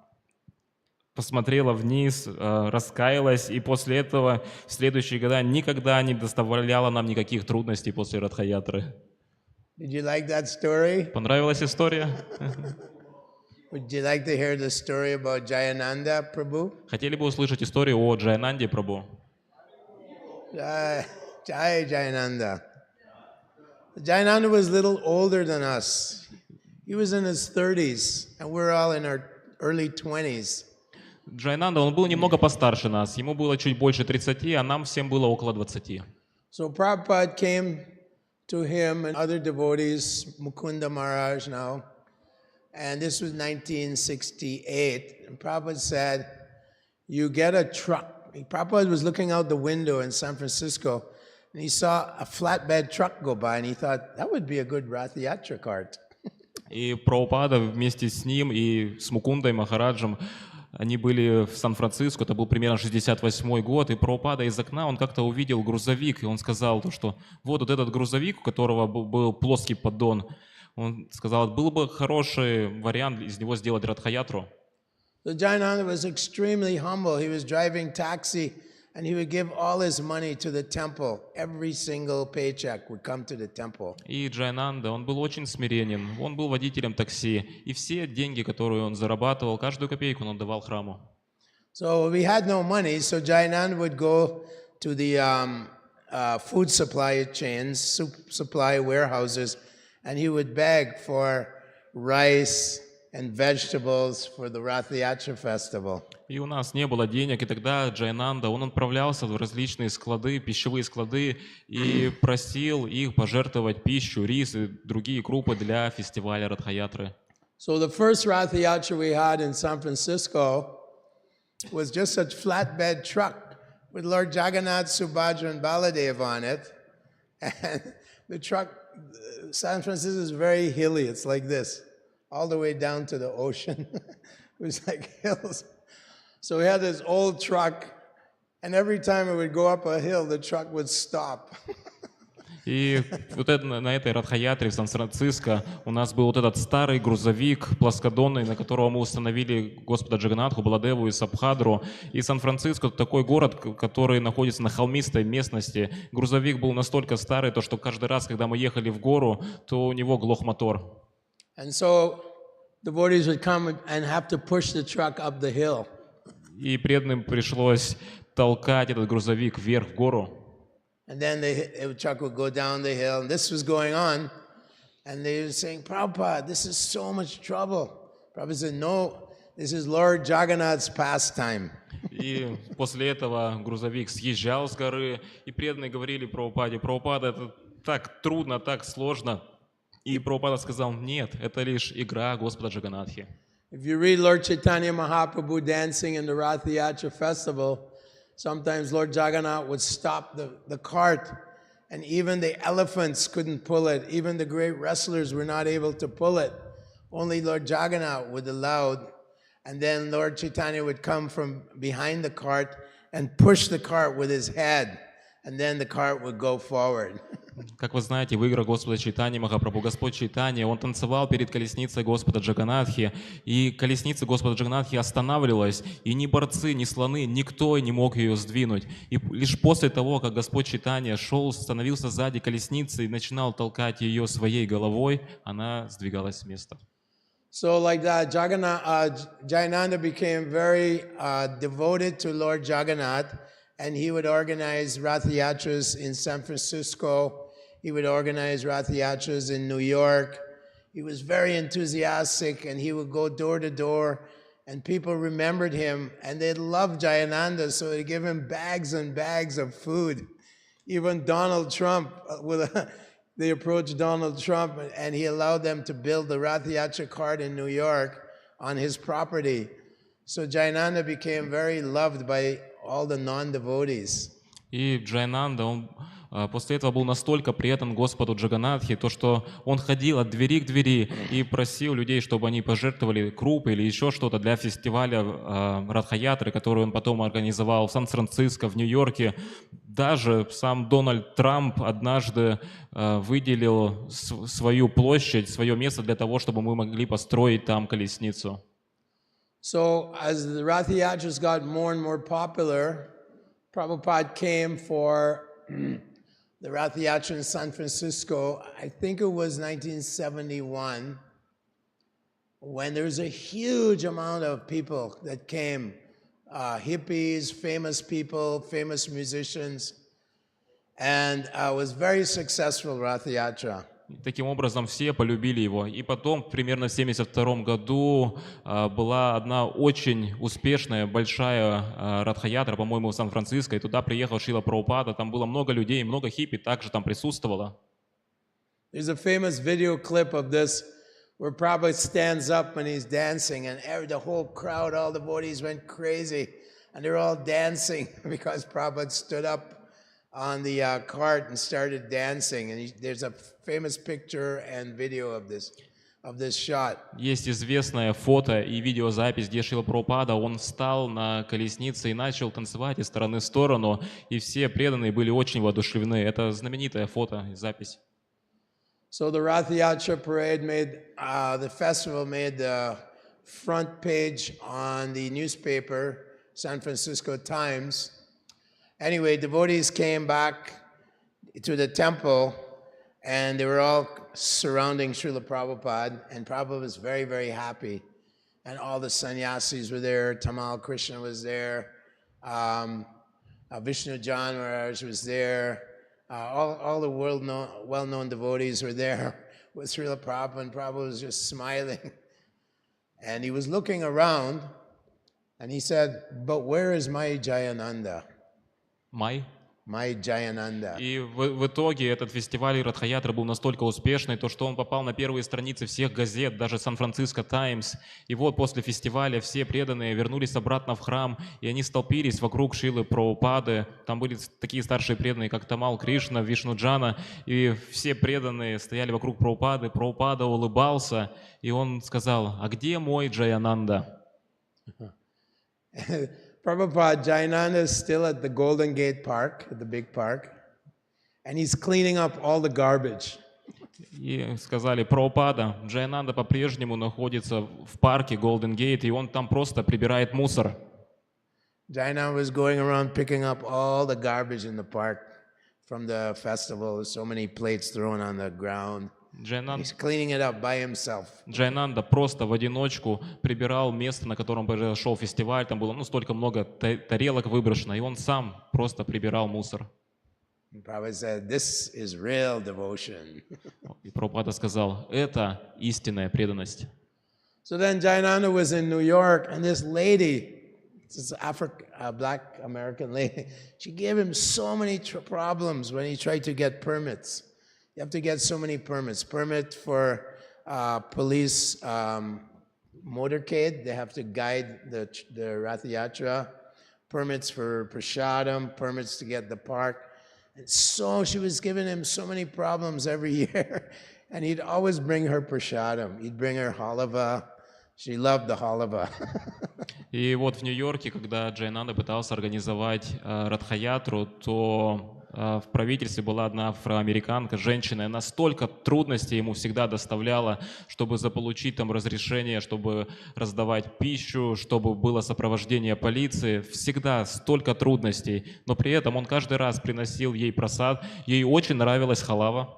посмотрела вниз, раскаялась, и после этого в следующие года никогда не доставляла нам никаких трудностей после Радха-ятры. Did you like that story? Понравилась история? Would you like to hear the story about Jayananda Prabhu? Хотели бы услышать историю о Джаянанде Прабху? Jai Jayananda. Jayananda was a little older than us. He was in his 30s, and we're all in our early 20s. Джайнанда, он был немного постарше нас, ему было чуть больше 30, а нам всем было около 20. So Prabhupada came to him and other devotees, Mukunda Maharaj now, and this was 1968, and Prabhupada said, you get a truck. Prabhupada was looking out the window in San Francisco, and he saw a flatbed truck go by, and he thought, that would be a good Ratha Yatra cart. И Прабхупада вместе с ним и с Мукундой Махараджем, они были в Сан-Франциско, это был примерно 68-й год, и Прабхупада из окна, он как-то увидел грузовик, и он сказал, что вот этот грузовик, у которого был плоский поддон, он сказал, был бы хороший вариант из него сделать Радха-ятру. So Jayananda was extremely humble. He was driving taxi, and he would give all his money to the temple. Every single paycheck would come to the temple. И Джайнанда, он был очень смиренен, он был водителем такси, и все деньги, которые он зарабатывал, каждую копейку он отдавал храму. So we had no money, so Jayananda would go to the food supply chains, soup supply warehouses, and he would beg for rice and vegetables for the Ratha Yatra festival. И у нас не было денег, и тогда Джайнанда, он отправлялся в различные склады, пищевые склады, и просил их пожертвовать пищу, рис и другие крупы для фестиваля Радха-ятры. So the first Ratha Yatra we had in San Francisco was just a flatbed truck with Lord Jagannath, Subhadra, and Baladev on it. And the truck, San Francisco is very hilly. It's like this, all the way down to the ocean. It was like hills. So we had this old truck, and every time it would go up a hill, the truck would stop. И вот на этой Радха-ятре в Сан-Франциско у нас был вот этот старый грузовик плоскодонный, на которого мы установили Господа Джаганатху, Баладеву и Сабхадру. И Сан-Франциско — это такой город, который находится на холмистой местности. Грузовик был настолько старый, что каждый раз, когда мы ехали в гору, то у него глох мотор. And so devotees would come and have to push the truck up the hill. И преданным пришлось толкать этот грузовик вверх в гору. And then the truck would go down the hill, and this was going on, and they were saying, Prabhupada, this is so much trouble. Prabhupada said, no, this is Lord Jagannath's pastime. И после этого грузовик съезжал с горы, и преданные говорили Прабхупаде: Прабхупада, это так трудно, так сложно. И Прабхупада сказал: нет, это лишь игра Господа Джаганатхи. If you read Lord Chaitanya Mahaprabhu dancing in the Ratha Yatra festival, sometimes Lord Jagannath would stop the cart, and even the elephants couldn't pull it. Even the great wrestlers were not able to pull it. Only Lord Jagannath would allow. And then Lord Chaitanya would come from behind the cart and push the cart with his head, and then the cart would go forward. Как вы знаете, в играх Господа Чайтаньи Махапрабху, Господь Чайтанья, он танцевал перед колесницей Господа Джаганатхи, и колесница Господа Джаганатхи останавливалась, и ни борцы, ни слоны, никто не мог ее сдвинуть. И лишь после того, как Господь Чайтанья шел, становился сзади колесницы и начинал толкать ее своей головой, она сдвигалась с места. So like that, Jayananda became very devoted to Lord Jagannath, and he would organize Ratha Yatras in San Francisco. He would organize Ratha Yatras in New York. He was very enthusiastic, and he would go door to door, and people remembered him, and they loved Jayananda, so they give him bags and bags of food. Even Donald Trump, they approached Donald Trump, and he allowed them to build the Ratha Yatra cart in New York on his property. So Jayananda became very loved by all the non-devotees. И Джайананда, он после этого был настолько предан Господу Джаганатхи, то что он ходил от двери к двери и просил людей, чтобы они пожертвовали крупы или еще что-то для фестиваля Радхаятры, который он потом организовал в Сан-Франциско, в Нью-Йорке. Даже сам Дональд Трамп однажды выделил свою площадь, свое место для того, чтобы мы могли построить там колесницу. So as the Rath Yatras got more and more popular, Prabhupada came for the Rath Yatra in San Francisco. I think it was 1971, when there was a huge amount of people that came, hippies, famous people, famous musicians, and it was very successful Rath Yatra. Таким образом, все полюбили его. И потом, примерно в 1972 году, была одна очень успешная, большая Радха-ятра, по-моему, в Сан-Франциско, и туда приехал Шрила Прабхупада, там было много людей, много хиппи также там присутствовало. There's a famous video clip of this where Prabhupada stands up when he's dancing, and the whole crowd, all the devotees went crazy, and they're all dancing because Prabhupada stood up on the cart and started dancing, and there's a famous picture and video of this shot. Есть известное фото и видеозапись, где Шрила Прабхупада, он встал на колеснице и начал танцевать из стороны в сторону, и все преданные были очень воодушевлены. Это знаменитое фото и запись. So the Rath Yatra parade the festival made the front page on the newspaper, San Francisco Times. Anyway, devotees came back to the temple, and they were all surrounding Srila Prabhupada, and Prabhupada was very, very happy. And all the sannyasis were there, Tamal Krishna was there, Vishnu Jan Maharaj was there, all the well-known devotees were there with Srila Prabhupada, and Prabhupada was just smiling. And he was looking around, and he said, "But where is my Jayananda?" Май. My Jayananda. И в итоге этот фестиваль Радха-ятры был настолько успешный, то что он попал на первые страницы всех газет, даже Сан-Франциско Таймс. И вот после фестиваля все преданные вернулись обратно в храм, и они столпились вокруг Шрилы Прабхупады. Там были такие старшие преданные, как Тамал Кришна, Вишну Джана, и все преданные стояли вокруг Прабхупады. Прабхупада улыбался, и он сказал: «А где мой Джаянанда?» Prabhupada, Jayananda is still at the Golden Gate Park, at the big park, and he's cleaning up all the garbage. И сказали: Прабхупада, Джаянанда по-прежнему находится в парке Golden Gate, и он там просто прибирает мусор. Jayananda was going around picking up all the garbage in the park from the festival. There's so many plates thrown on the ground. He's cleaning it up by himself. Джаянанда просто в одиночку прибирал место, на котором произошел фестиваль. Там было столько много тарелок выброшено, и он сам просто прибирал мусор. Prabhupada said, "This is real devotion." И Прабхупада сказал: это истинная преданность. So then Jayananda was in New York, and this lady, this black American lady, she gave him so many problems when he tried to get permits. You have to get so many permits. Permit for police motorcade. They have to guide the Rath Yatra. Permits for prasadam. Permits to get the park. And so she was giving him so many problems every year. And he'd always bring her prasadam. He'd bring her halava. She loved the halava. И вот в Нью-Йорке, когда Джаянанда пытался организовать Радха-ятру, то в правительстве была одна афроамериканка, женщина, и она столько трудностей ему всегда доставляла, чтобы заполучить там разрешение, чтобы раздавать пищу, чтобы было сопровождение полиции. Всегда столько трудностей, но при этом он каждый раз приносил ей просад. Ей очень нравилась халава.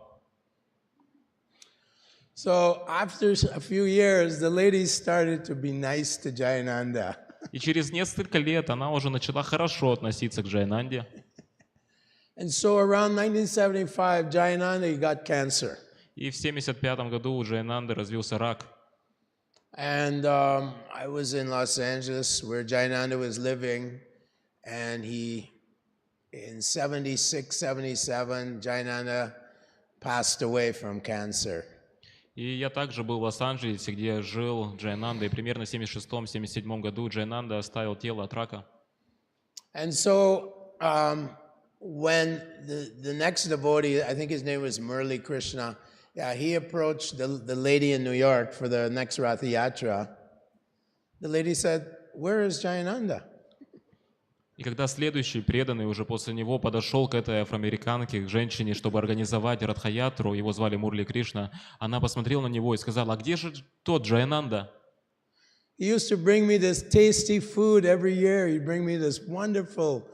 So after a few years, the ladies started to be nice to Jayananda. И через несколько лет она уже начала хорошо относиться к Джаянанде. And so around 1975, Jayananda, he got cancer. И в 1975 году у Джаянанды развился рак. And I was in Los Angeles where Jayananda was living, and in 76, 77, Jayananda passed away from cancer. И я также был в Лос-Анджелесе, где жил Джайананда, и примерно в 76-77 году Джайананда оставил тело от рака. And so when the next devotee, I think his name was Murli Krishna, yeah, he approached the lady in New York for the next Ratha Yatra. The lady said, "Where is Jayananda?" И когда следующий преданный уже после него подошел к этой афроамериканке, к женщине, чтобы организовать Радхаятру, его звали Мурли Кришна, она посмотрела на него и сказала: «А где же тот Джаянанда?» He used to bring me this tasty food every year. He'd bring me this wonderful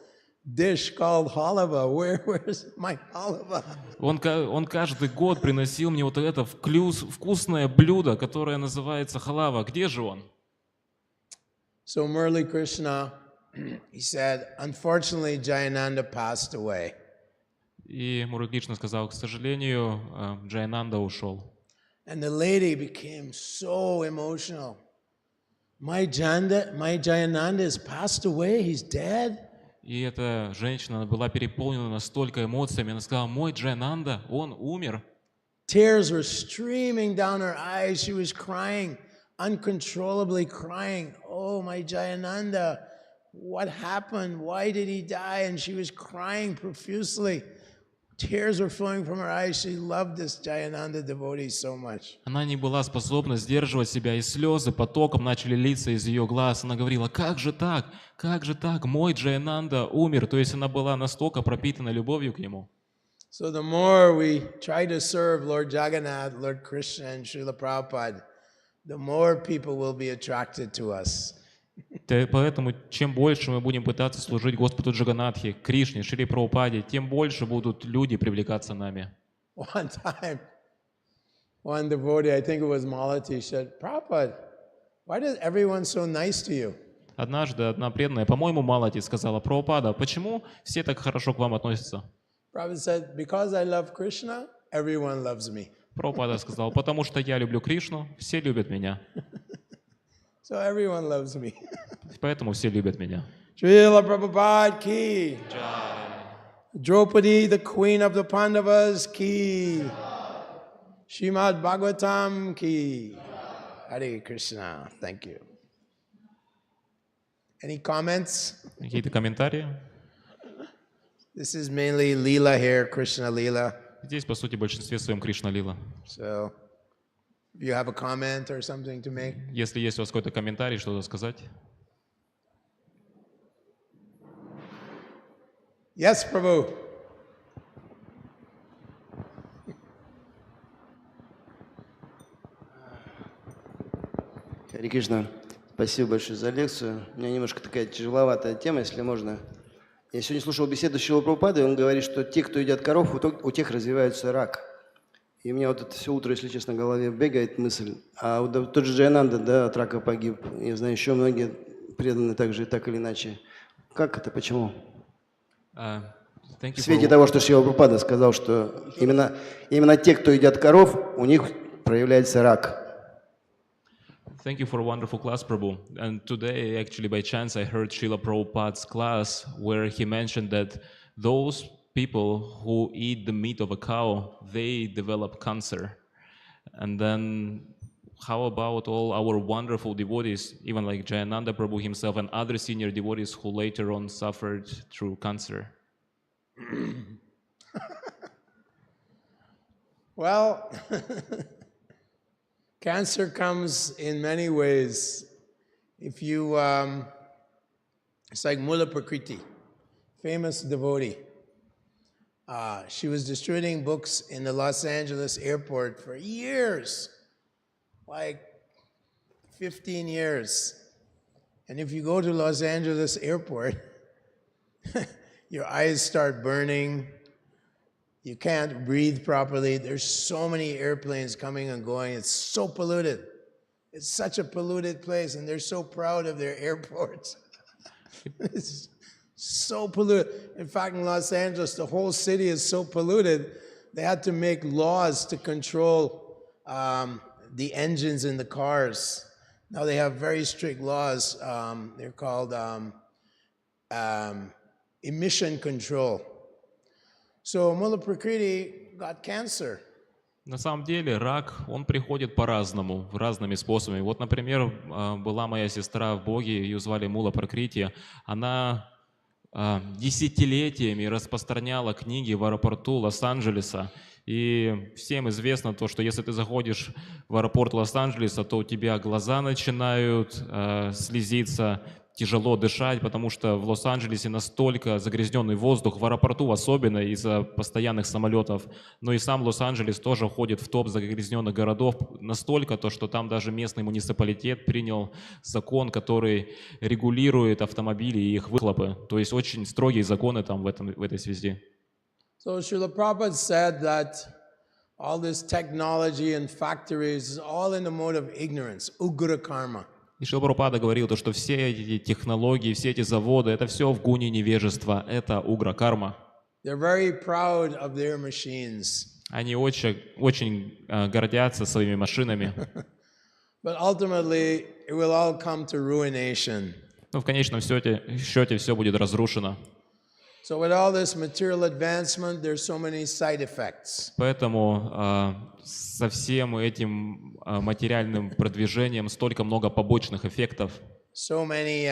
dish called halava. Where's my halava? Он каждый год приносил мне вот это вкусное блюдо, которое называется халава. Где же он? So Murli Krishna, he said, unfortunately, Jayananda passed away. И Мурли Кришна сказал: к сожалению, Джаянанда ушел. And the lady became so emotional. My Jayananda has passed away. He's dead. И эта женщина была переполнена настолько эмоциями, она сказала: мой Джаянанда, он умер. Tears were streaming down her eyes. She was crying, uncontrollably crying. Oh, my Jayananda, what happened? Why did he die? And she was crying profusely. Tears were flowing from her eyes. She loved this Jayananda devotee so much. Она не была способна сдерживать себя, и слезы потоком начали литься из ее глаз. Она говорила: как же так? Как же так? Мой Джаянанда умер. То есть она была настолько пропитана любовью к нему. So the more we try to serve Lord Jagannath, Lord Krishna, and Srila Prabhupada, the more people will be attracted to us. Поэтому чем больше мы будем пытаться служить Господу Джаганнатхе, Кришне, Шри Прабхупаде, тем больше будут люди привлекаться нами. One time, one devotee, I think it was Malati, said, Prabhupada, why is everyone so nice to you? Однажды одна преданная, по-моему, Малати, сказала: Прабхупада, почему все так хорошо к вам относятся? Prabhupada said, because I love Krishna, everyone loves me. Прабхупада сказал: потому что я люблю Кришну, все любят меня. So everyone loves me. Поэтому все любят меня. Srila Prabhupada ki. Draupadi, the queen of the Pandavas ki. Shrimad Bhagavatam ki. Hare Krishna. Thank you. Any comments? Какие-то комментарии? This is mainly Leela here, Krishna Leela. Здесь, по сути, в большинстве своем Кришна Лила. So, if you have a comment or something to make. Если есть у вас какой-то комментарий, что-то сказать. Yes, Prabhu. Харе Кришна, спасибо большое за лекцию. У меня немножко такая тяжеловатая тема, если можно. Я сегодня слушал беседу Шрилы Прабхупады, и он говорит, что те, кто едят коров, у тех развивается рак. И у меня вот это все утро, если честно, в голове бегает мысль. А вот тот же Джаянанда, да, от рака погиб. Я знаю, еще многие преданные также, так или иначе. Как это, почему? В свете того, что Шрила Прабхупада сказал, что именно те, кто едят коров, у них проявляется рак. Thank you for a wonderful class, Prabhu. And today, actually, by chance, I heard Srila Prabhupada's class where he mentioned that those people who eat the meat of a cow, they develop cancer. And then how about all our wonderful devotees, even like Jayananda Prabhu himself and other senior devotees who later on suffered through cancer? Well, cancer comes in many ways. If you, it's like Mula Prakriti, famous devotee. She was distributing books in the Los Angeles airport for years, like 15 years. And if you go to Los Angeles airport, your eyes start burning. You can't breathe properly. There's so many airplanes coming and going. It's so polluted. It's such a polluted place, and they're so proud of their airports. It's so polluted. In fact, in Los Angeles, the whole city is so polluted, they had to make laws to control the engines in the cars. Now they have very strict laws. They're called emission control. So Mula Prakriti got cancer. На самом деле рак, он приходит по-разному, разными способами. Вот, например, была моя сестра в Боге, ее звали Мула Пракрити. Она десятилетиями распространяла книги в аэропорту Лос-Анджелеса. И всем известно то, что если ты заходишь в аэропорт Лос-Анджелеса, то у тебя глаза начинают слезиться, тяжело дышать, потому что в Лос-Анджелесе настолько загрязненный воздух, в аэропорту особенно из-за постоянных самолетов, но и сам Лос-Анджелес тоже входит в топ загрязненных городов настолько, то, что там даже местный муниципалитет принял закон, который регулирует автомобили и их выхлопы. То есть очень строгие законы там в этой связи. So Srila Prabhupada said that all this technology and factories is all in the mode of ignorance, ugra karma. И Шрила Прабхупада говорил, то, что все эти технологии, все эти заводы, это все в гуне невежества, это угра-карма. They're very proud of their machines. Они очень гордятся своими машинами. But ultimately, it will all come to ruination. Но в конечном счете все будет разрушено. So with all this material advancement, there's so many side effects. Поэтому со всем этим материальным продвижением столько много побочных эффектов, So many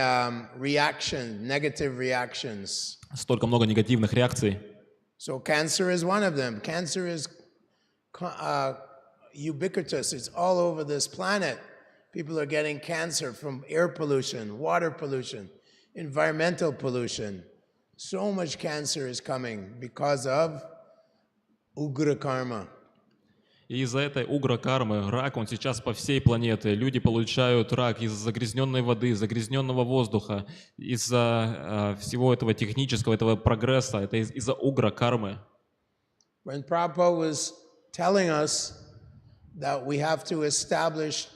negative reactions. столько много негативных реакций. So cancer is one of them. Cancer is ubiquitous. It's all over this planet. People are getting cancer from air pollution, water pollution, environmental pollution. So much cancer is coming because of ugra karma. И из-за этой угра-кармы рак, он сейчас по всей планете. Люди получают рак из-за загрязненной воды, загрязненного воздуха, из-за всего этого технического, этого прогресса. Это из-за угра-кармы. When Prabhupada was telling us that we have to establish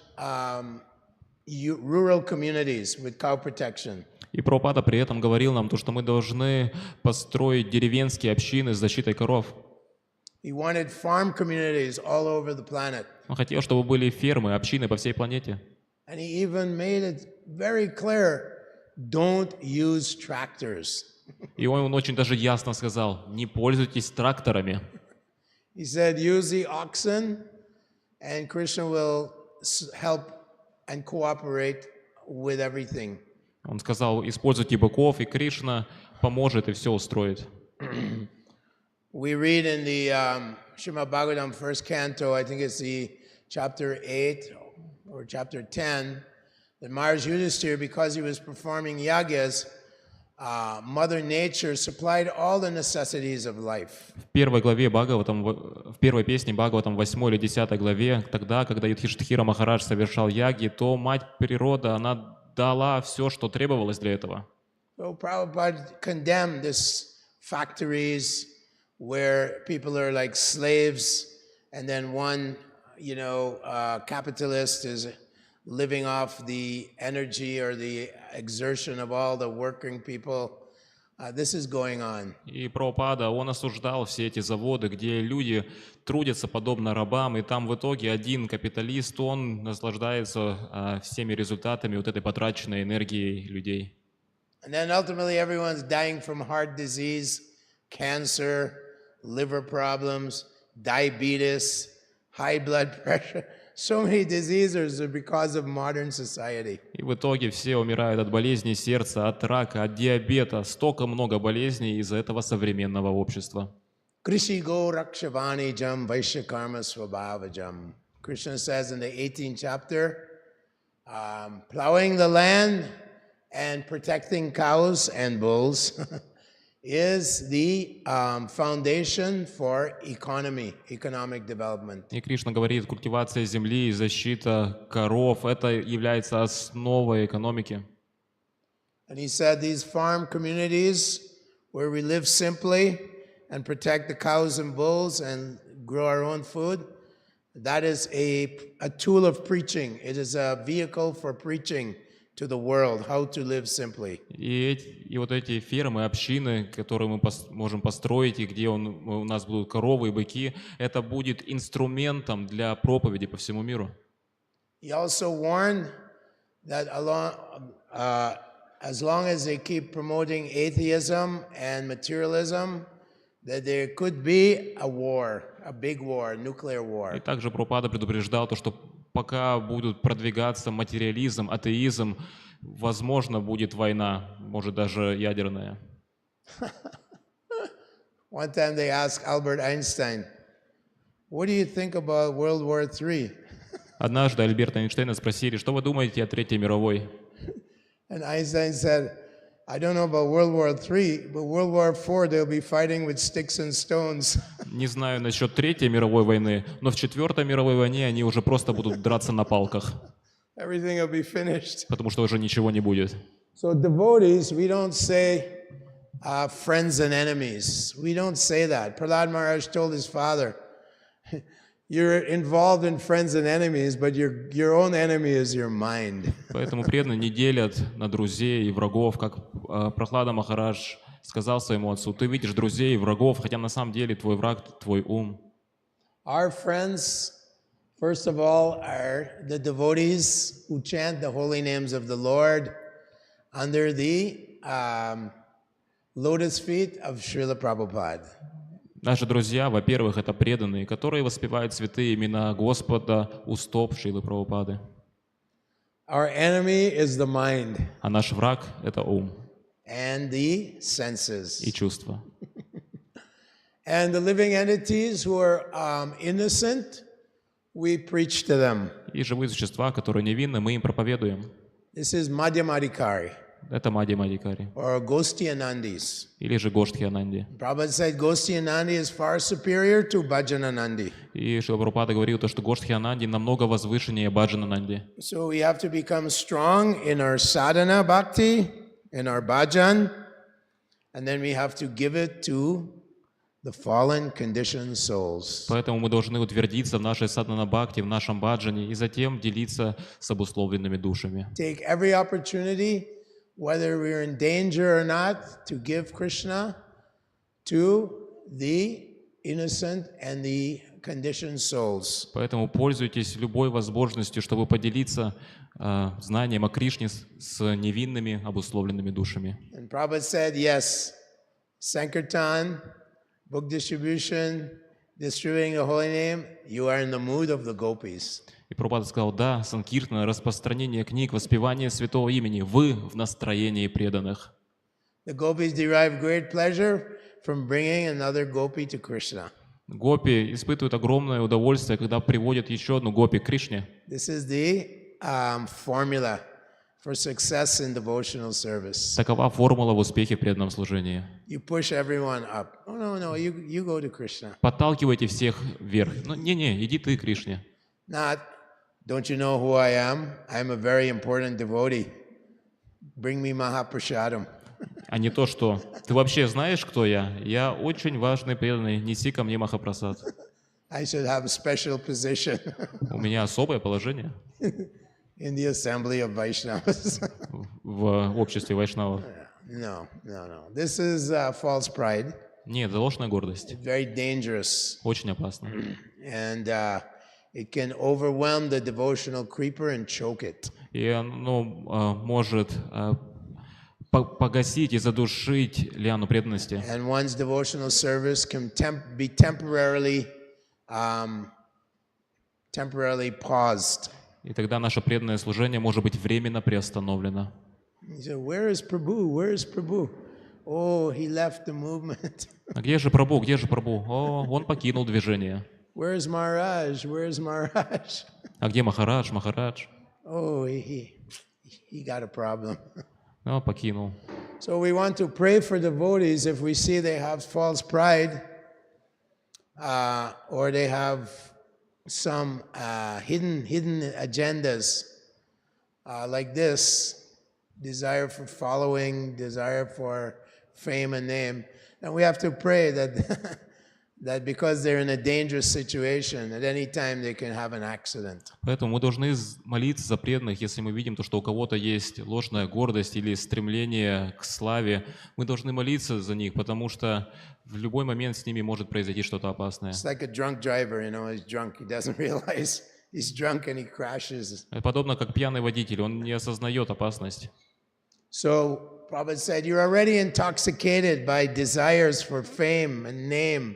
rural communities with cow protection. И Прабхупада при этом говорил нам, что мы должны построить деревенские общины с защитой коров. He wanted farm communities all over the planet. Он хотел, чтобы были фермы, общины по всей планете. And he even made it very clear, don't use tractors. И он очень даже ясно сказал, не пользуйтесь тракторами. He said, use the oxen, and Krishna will help and cooperate with everything. Он сказал, используйте быков, и Кришна поможет и все устроит. We read in the Shrimad Bhagavatam first canto, I think it's the chapter 8 or chapter 10, that Maharaj Yudhisthira, because he was performing yagyas, Mother Nature supplied all the necessities of life. В первой главе Бхагаватам, в первой песне Бхагаватам 8 или 10 главе, тогда, когда Юдхиштхира Махарадж совершал яги, то Мать Природа, она дала все, что требовалось для этого. So Prabhupada condemned this factories where people are like slaves, and then one, capitalist is living off the energy or the exertion of all the working people. This is going on. И Прабхупада, он осуждал все эти заводы, где люди трудятся подобно рабам, и там в итоге один капиталист, он наслаждается всеми результатами вот этой потраченной энергии людей. And then ultimately everyone's dying from heart disease, cancer, liver problems, diabetes, high blood pressure. So many diseases are because of modern society. И в итоге все умирают от болезней сердца, от рака, от диабета. Столько много болезней из-за этого современного общества. Krishi go rakshavani jam vaishya karma swabhavajam. Krishna says in the 18th chapter, plowing the land and protecting cows and bulls is the foundation for economic development. И Кришна говорит, культивация земли и защита коров – это является основой экономики. And he said these farm communities where we live simply and protect the cows and bulls and grow our own food, that is a tool of preaching. It is a vehicle for preaching to the world how to live simply. И вот эти фермы, общины, которые мы можем построить, и где у нас будут коровы и быки, это будет инструментом для проповеди по всему миру. He also warned that as long as they keep promoting atheism and materialism, that there could be a war, a big war, a nuclear И war. также Прабхупада предупреждал то, что пока будут продвигаться материализм, атеизм, возможно, будет война, может даже ядерная. One time they asked Albert Einstein, what do you think about World War III? Однажды Альберта Эйнштейна спросили, что вы думаете о Третьей мировой? And Einstein said, I don't know about World War III, but World War IV they'll be fighting with sticks and stones. Не знаю насчет Третьей мировой войны, но в Четвертой мировой войне они уже просто будут драться на палках, Everything will be finished. потому что уже ничего не будет. So devotees, we don't say friends and enemies. We don't say that. Prahlad Maharaj told his father, you're involved in friends and enemies, but your own enemy is your mind. Поэтому преданные не делят на друзей и врагов, как Прахлада Махарадж сказал своему отцу, ты видишь друзей и врагов, хотя на самом деле твой враг — твой ум. Our friends, first of all, are the devotees who chant the holy names of the Lord under the lotus feet of Srila Prabhupada. Наши друзья, во-первых, это преданные, которые воспевают святые имена Господа у стоп Шрилы Прабхупады. Our enemy is the mind А наш враг — это ум and the senses. и чувства. And the living entities who are innocent, we preach to them. И живые существа, которые невинны, мы им проповедуем. This is Madhyamadikari Это Мадья Мадикари or Gosthianandis. или же Гоштхиананди. Prabhupada said Gosthianandi is far superior to Bhajananandi. И Шрила Прабхупада говорил, то, что Гоштхиананди намного возвышеннее Баджанананди. So we have to become strong in our sadhana bhakti, in our bhajan, and then we have to give it to the fallen conditioned souls. Поэтому мы должны утвердиться в нашей садхана-бхакти, в нашем баджане, и затем делиться с обусловленными душами. Take every opportunity, whether we're in danger or not, to give Krishna to the innocent and the conditioned souls. Поэтому пользуйтесь любой возможностью, чтобы поделиться знанием о Кришне с невинными, обусловленными душами. And Prabhupada said, yes, Sankirtan, book distribution, distributing the holy name, you are in the mood of the gopis. И Прабхупада сказал, да, санкиртана, распространение книг, воспевание святого имени, вы в настроении преданных. The gopis derive great pleasure from bringing another gopi to Krishna. Гопи испытывают огромное удовольствие, когда приводят еще одну гопи к Кришне. This is the formula for success in devotional service. Такова формула в успехе в преданном служении. You push everyone up. Oh, no, you go to Krishna. Подталкивайте всех вверх. Ну, не, иди ты к Кришне. Not, don't you know who I am? I'm a very important devotee. Bring me Mahaprasadam. А не то, что ты вообще знаешь, кто я? Я очень важный преданный, неси ко мне Махапрасад. I should have a special position У меня особое положение in the assembly of Vaishnavas. в обществе вайшнавов. No. This is false pride. Нет, это ложная гордость. It's very dangerous. Очень опасно. And it can overwhelm the devotional creeper and choke it. И оно может погасить и задушить лиану преданности. And one's devotional service can be temporarily paused. И тогда наше преданное служение может быть временно приостановлено. You say, where is Prabhu? Where is Prabhu? Oh, he left the movement. А где же Прабху? Где же Прабху? О, он покинул движение. Where is Maharaj? Where is Maharaj? А где Махарадж? Махарадж? Oh, he got a problem. О, покинул. So we want to pray for devotees if we see they have false pride or they have some hidden agendas like this, desire for following, desire for fame and name. And we have to pray that that because they're in a dangerous situation, at any time they can have an accident. Поэтому мы должны молиться за преданных, если мы видим то, что у кого-то есть ложная гордость или стремление к славе. Мы должны молиться за них, потому что в любой момент с ними может произойти что-то опасное. It's like a drunk driver, he's drunk, he doesn't realize he's drunk and he crashes. Подобно как пьяный водитель, он не осознает опасность. So Prabhupada said, you're already intoxicated by desires for fame and name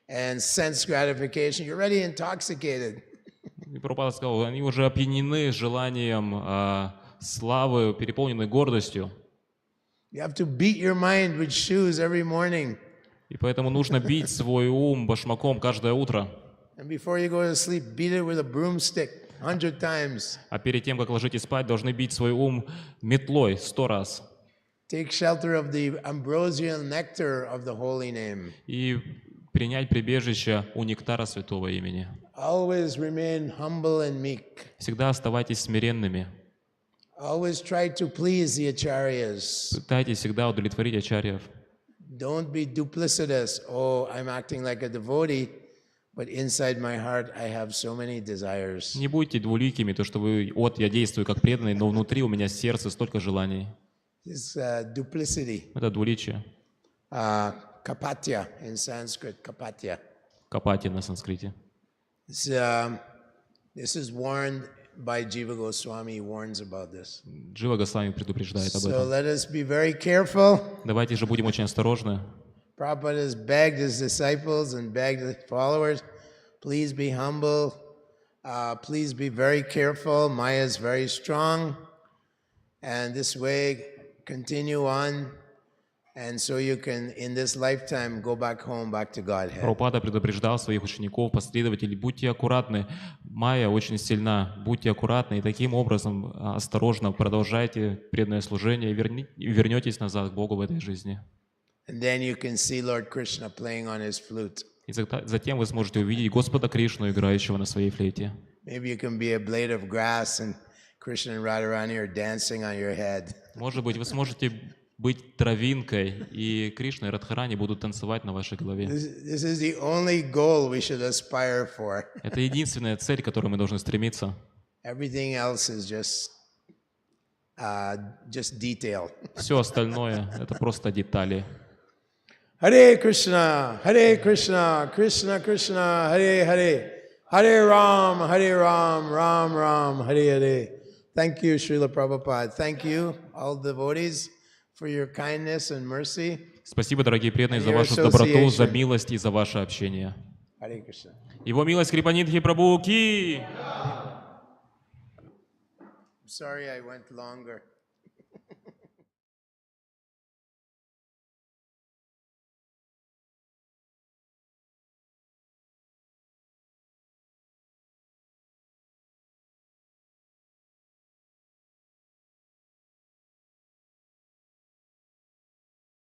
and sense gratification. You're already intoxicated. И Прабхупада сказал, они уже опьянены желанием славы, переполнены гордостью. You have to beat your mind with shoes every morning. И поэтому нужно бить свой ум башмаком каждое утро. And before you go to sleep, beat it with a broomstick 100 times. А перед тем, как ложитесь спать, должны бить свой ум метлой 100 раз. Take shelter of the ambrosial nectar of the holy name. И принять прибежище у нектара святого имени. Always remain humble and meek. Всегда оставайтесь смиренными. Always try to please the acharyas. Пытайтесь всегда удовлетворить ачарьев. Don't be duplicitous. Oh, I'm acting like a devotee, but inside my heart I have so many desires. Не будьте двуликими, то что я действую как преданный, но внутри у меня сердце столько желаний. This duplicity. Это двуличие. Kapatya in Sanskrit, kapatya. Капати на санскрите. This is warned by Jiva Goswami. He warns about this. Джива Госвами предупреждает об So этом. let us be very careful. Давайте же будем очень осторожны. Prabhupada has begged his disciples and begged his followers, please be humble. Please be very careful. Maya is very strong. And this way, continue on. And so you can, in this lifetime, go back home, back to Godhead. Прабхупада предупреждал своих учеников, последователей, будьте аккуратны. Майя очень сильна, будьте аккуратны. И таким образом осторожно продолжайте преданное служение и вернетесь назад к Богу в этой жизни. And then you can see Lord Krishna playing on his flute. И затем вы сможете увидеть Господа Кришну, играющего на своей флейте. Maybe you can be a blade of grass and Krishna and Radharani are dancing on your head. Может быть, вы сможете быть травинкой, и Кришна и Радхарани будут танцевать на вашей голове. This is the only goal we should aspire for. Это единственная цель, к которой мы должны стремиться. Everything else is just detail. Все остальное — это просто детали. Hare Krishna, Krishna Krishna, Hare Hare, Hare Ram, Ram Ram, Hare Hare. Thank you, Srila Prabhupada. Thank you, all devotees, for your kindness and mercy. Спасибо, дорогие преданные, за вашу доброту, за милость и за ваше общение. Hare Krishna. Его милость Крипанидхи Прабху ки! Sorry I went longer.